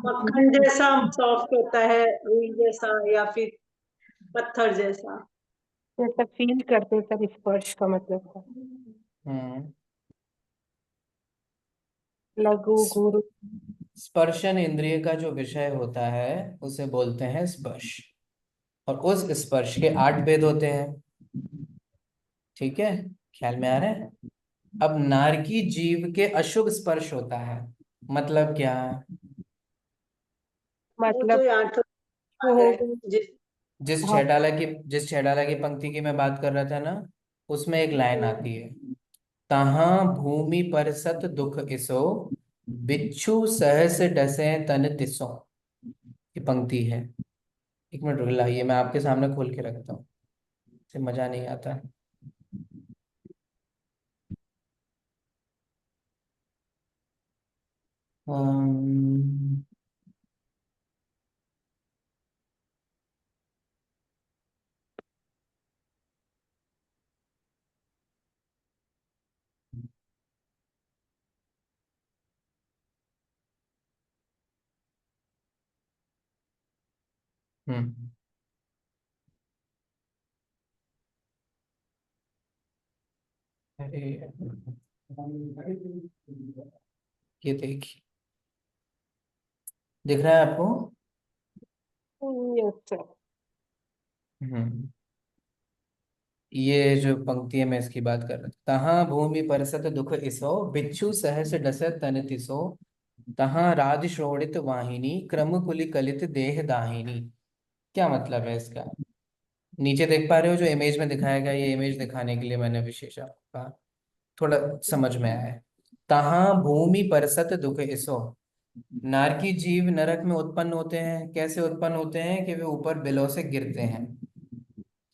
मक्खन जैसा सॉफ्ट होता है, रुई जैसा, या फिर पत्थर जैसा? जैसा फील करते सर, स्पर्श का मतलब था। हम्म। लघु गुरु। स्पर्शन इंद्रिय का जो विषय होता है उसे बोलते हैं स्पर्श। और उस स्पर्श के 8 भेद होते हैं। ठीक है, ख्याल में आ रहा है? अब नारकी जीव के अशुभ स्पर्श होता है, मतलब क्या? वो तो मतलब यहाँ तो वो है हो गई जिस भाव। जिस छेडाला की पंक्ति की मैं बात कर रहा था ना, उसमें एक लाइन आती है, तहाँ भूमि पर सत दुख इसो, बिच्छू सहस डसे तन तिसो। ये पंक्ति है। एक मिनट रुक लाइए, मैं आपके सामने खोल के रखता हूँ, इससे मजा नहीं आता। अम्म, हम्म। अरे, ये देखिए, दिख रहा है आपको? Yes sir. हम्म। ये जो पंक्ति है मैं इसकी बात कर रहा था, तहाँ भूमि परसत दुख इसो, बिच्छू सहस डसत तन तिसो, तहाँ राज शोणित वाहिनी, क्रम कुलि कलित देह दाहिनी। क्या मतलब है इसका? नीचे देख पा रहे हो जो इमेज में दिखाया गया, ये इमेज दिखाने के लिए मैंने विशेष आपको कहा, थोड़ा समझ में आया है। तहाँ भूमि परसत दुख इसो, नारकी जीव नरक में उत्पन्न होते हैं। कैसे उत्पन्न होते हैं? कि वे ऊपर बिलों से गिरते हैं।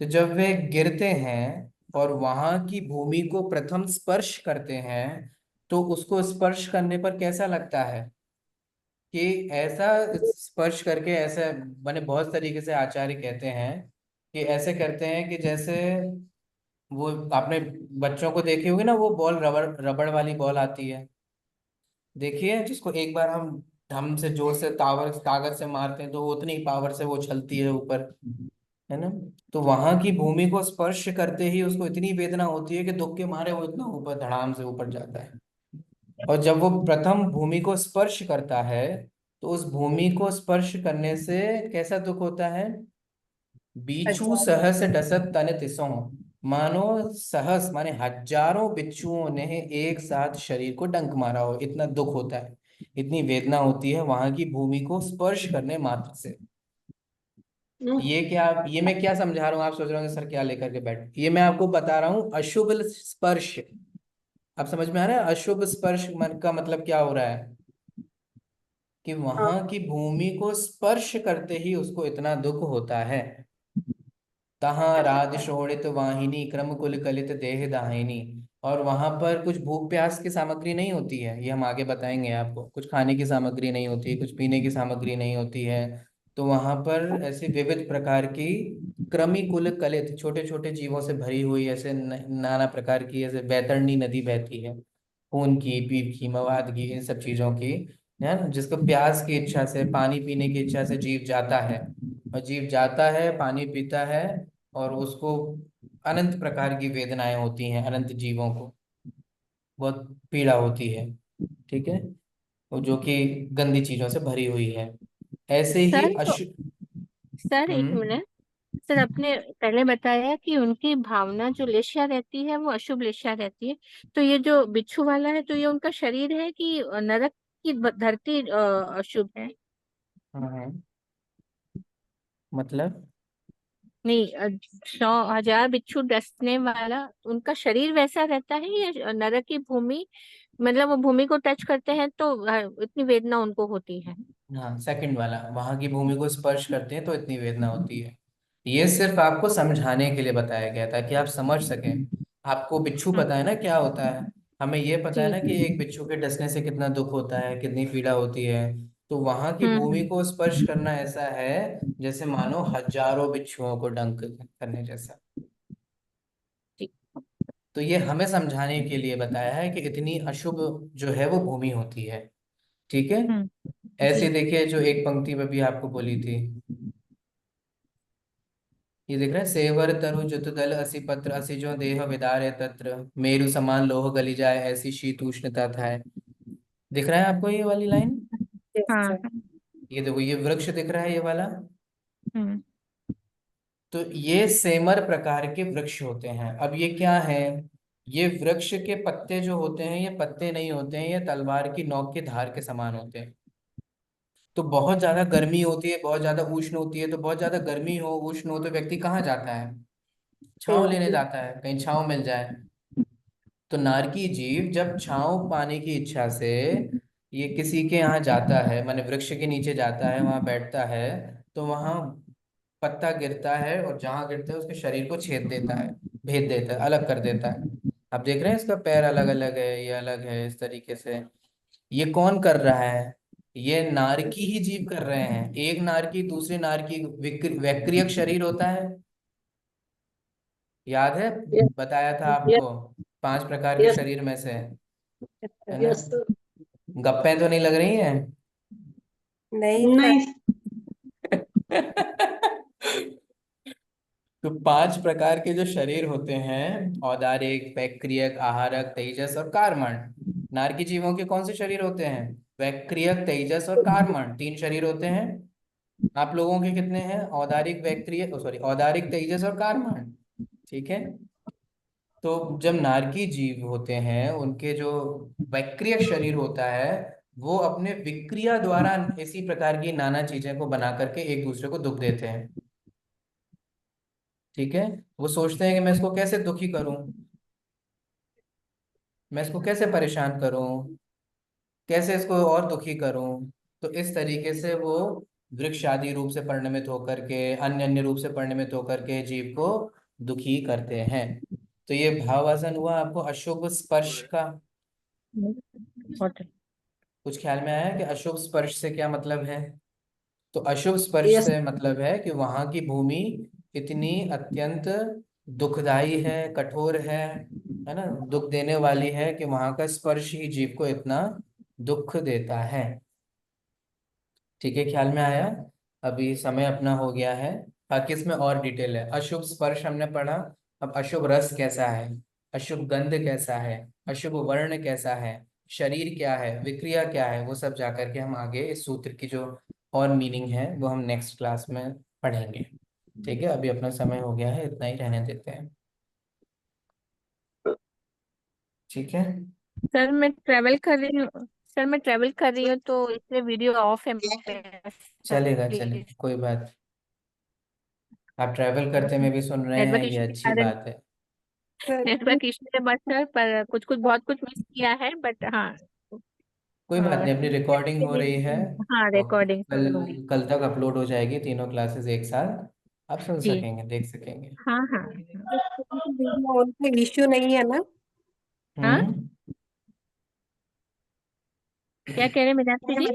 तो जब वे गिरते हैं और वहां की भूमि को प्रथम स्पर्श करते हैं, तो उसको स्पर्श करने पर कैसा लगता है? कि ऐसा स्पर्श करके, ऐसे मैंने बहुत तरीके से आचार्य कहते हैं कि ऐसे करते हैं कि जैसे वो आपने बच्चों को देखी होगी ना, वो बॉल, रबड़ रबड़ वाली बॉल आती है, देखिए, जिसको एक बार हम से जोर से तावर कागज से मारते हैं तो वो उतनी पावर से वो उछलती है ऊपर, है ना? तो वहां की भूमि को स्पर्श करते ही उसको इतनी वेदना होती है कि दुख के मारे वो इतना ऊपर, धड़ाम से ऊपर जाता है। और जब वो प्रथम भूमि को स्पर्श करता है, तो उस भूमि को स्पर्श करने से कैसा दुख होता है? बीछू हजार। सहस डसत तन तिसों, मानो सहस माने हजारों बिच्छुओं ने एक साथ शरीर को डंक मारा हो, इतना दुख होता है, इतनी वेदना होती है वहां की भूमि को स्पर्श करने मात्र से। ये क्या, ये मैं क्या समझा रहा हूँ? आप सोच रहे होंगे सर क्या लेकर के बैठ, ये मैं आपको बता रहा हूँ अशुभ स्पर्श। आप समझ में आ रहा है अशुभ स्पर्श मन का मतलब क्या हो रहा है? कि हाँ। वहां की भूमि को स्पर्श करते ही उसको इतना दुख होता है। तहाँ राज शोणित वाहिनी, क्रम कुल कलित देह दाहिनी। और वहां पर कुछ भूख प्यास की सामग्री नहीं होती है, ये हम आगे बताएंगे आपको। कुछ खाने की सामग्री नहीं होती है, कुछ पीने की सामग्री नहीं होती है। तो वहां पर ऐसी विविध प्रकार की क्रमि कुल कलित, छोटे छोटे जीवों से भरी हुई ऐसे नाना प्रकार की, ऐसे बैतरणी नदी बहती है, खून की, पीप की, मवाद की, इन सब चीजों की, है ना? जिसको प्यास की इच्छा से, पानी पीने की इच्छा से जीव जाता है, और जीव जाता है, पानी पीता है, और उसको अनंत प्रकार की वेदनाएं होती हैं, अनंत जीवों को बहुत पीड़ा होती है। ठीक है, और जो कि गंदी चीजों से भरी हुई है। ऐसे ही सर तो सर एक हम्म। मिनट। सर आपने पहले बताया कि उनकी भावना जो लेशा रहती है वो अशुभ लेशा रहती है। तो ये जो बिच्छू वाला है तो ये उनका शरीर है कि नरक की धरती अशुभ है? हाँ, मतलब नहीं, 100,000 बिच्छू डसने वाला उनका शरीर वैसा रहता है या नरक की भूमि, मतलब वो भूमि को टच करते हैं तो इतनी वेदना उनको होती है? हाँ, सेकंड वाला, वहां की भूमि को स्पर्श करते हैं तो इतनी वेदना होती है। ये सिर्फ आपको समझाने के लिए बताया गया था कि आप समझ सकें। आपको बिच्छू हम्म, पता है ना क्या होता है, हमें ये पता है जी। ना कि एक बिच्छू के डसने से कितना दुख होता है, कितनी पीड़ा होती है। तो वहां की भूमि हम्म। को स्पर्श करना ऐसा है जैसे मानो हजारों बिच्छुओं को डंक करने जैसा। जी। तो ये हमें समझाने के लिए बताया है कि इतनी अशुभ जो है वो भूमि होती है। ठीक है। हम्म। ऐसे जी। देखिए जो एक पंक्ति में भी आपको बोली थी, ये देख रहे हैं, सेवर तरु जुत दल असी पत्र असी जो देह विदारे तत्र मेरु समान लोह गली जाए ऐसी शीत उष्णता था। दिख रहा है आपको ये वाली लाइन? Yes, हाँ sir. हाँ। ये देखो ये वृक्ष दिख रहा है ये वाला। हम्म। तो ये सेमर प्रकार के वृक्ष होते हैं। अब ये क्या है, ये वृक्ष के पत्ते जो होते हैं ये पत्ते नहीं होते हैं, ये तलवार की नोक की धार के समान होते हैं। तो बहुत ज्यादा गर्मी होती है, बहुत ज्यादा उष्ण होती है, तो बहुत ज्यादा गर्मी हो उष्ण हो तो व्यक्ति कहाँ जाता है, छांव लेने जाता है, कहीं छांव मिल जाए। तो नारकी जीव जब छांव पाने की इच्छा से ये किसी के यहाँ जाता है, माने वृक्ष के नीचे जाता है, वहां बैठता है, तो वहां पत्ता गिरता है और जहां गिरता है उसके शरीर को छेद देता है, भेद देता है, अलग कर देता है। आप देख रहे हैं इसका पैर अलग अलग है, ये अलग है, इस तरीके से। ये कौन कर रहा है, ये नारकी ही जीव कर रहे हैं। एक नारकी दूसरे नारकी वैक्रियक शरीर होता है, याद है, Yes, बताया था yes, आपको, 5 प्रकार के yes, शरीर में से, है ना। yes, sir. गप्पे तो नहीं लग रही हैं? नहीं सर. Nice. तो 5 प्रकार के जो शरीर होते हैं, औदारिक, वैक्रियक, आहारक, तेजस और कार्मण। नारकी जीवों के कौन से शरीर होते हैं, वैक्रियक, तेजस और कार्मण, 3 शरीर होते हैं। आप लोगों के कितने हैं, औदारिक, वैक्रियक, सॉरी, औदारिक, तेजस और कार्मण। ठीक है। तो जब नारकी जीव होते हैं उनके जो वैक्रियक शरीर होता है, वो अपने विक्रिया द्वारा इसी प्रकार की नाना चीजें को बना करके एक दूसरे को दुख देते हैं। ठीक है। वो सोचते हैं कि मैं इसको कैसे दुखी करूं, मैं इसको कैसे परेशान करूं, कैसे इसको और दुखी करूं। तो इस तरीके से वो वृक्ष आदि रूप से परिणमित होकर के, अन्य अन्य रूप से परिणमित होकर के जीव को दुखी करते हैं। तो ये भावासन हुआ आपको अशुभ स्पर्श का। होटल। कुछ ख्याल में आया कि अशुभ स्पर्श से क्या मतलब है? तो अशुभ स्पर्श Yes, से मतलब है कि वहां की भूमि इतनी अत्यंत दुखदाई है, कठोर है ना, दुख देने वाली है, कि वहां का स्पर्श ही जीव को इतना दुख देता है। ठीक है, ख्याल में आया। अभी समय अपना हो गया है, बाकी इसमें और डिटेल है। अशुभ स्पर्श हमने पढ़ा, अब अशुभ रस कैसा है, अशुभ गंध कैसा है, अशुभ वर्ण कैसा है, शरीर क्या है, विक्रिया क्या है, वो सब जाकर के हम आगे इस सूत्र की जो और मीनिंग है वो हम नेक्स्ट क्लास में पढ़ेंगे। ठीक है, अभी अपना समय हो गया है, इतना ही रहने देते हैं। ठीक है। सर मैं ट्रेवल कर रही हूँ, सर मैं ट्रेवल कर रही हूँ तो इसलिए वीडियो ऑफ है मेरा। सर चलेगा प्लीज। चलेगा, कोई बात। आप ट्रैवल करते में भी सुन रहे हैं, नेटवर्क ये इशू के अच्छी कारण, बात है। सर नेटवर्क इशू है बस सर, पर कुछ कुछ बहुत कुछ मिस किया है, बट हाँ। कोई बात नहीं, अपनी रिकॉर्डिंग हो रही है, हाँ और रिकॉर्डिंग कल सुनूंगी। कल तक अपलोड हो जाएगी तीनों क्लासेस एक साथ, आप सुन जी। सकेंगे, देख सकेंगे। हाँ हाँ हाँ। वीडियो ऑन पे इश्यू नहीं है ना. हाँ हम्म। क्या कह रहे हैं मीनाक्षी जी?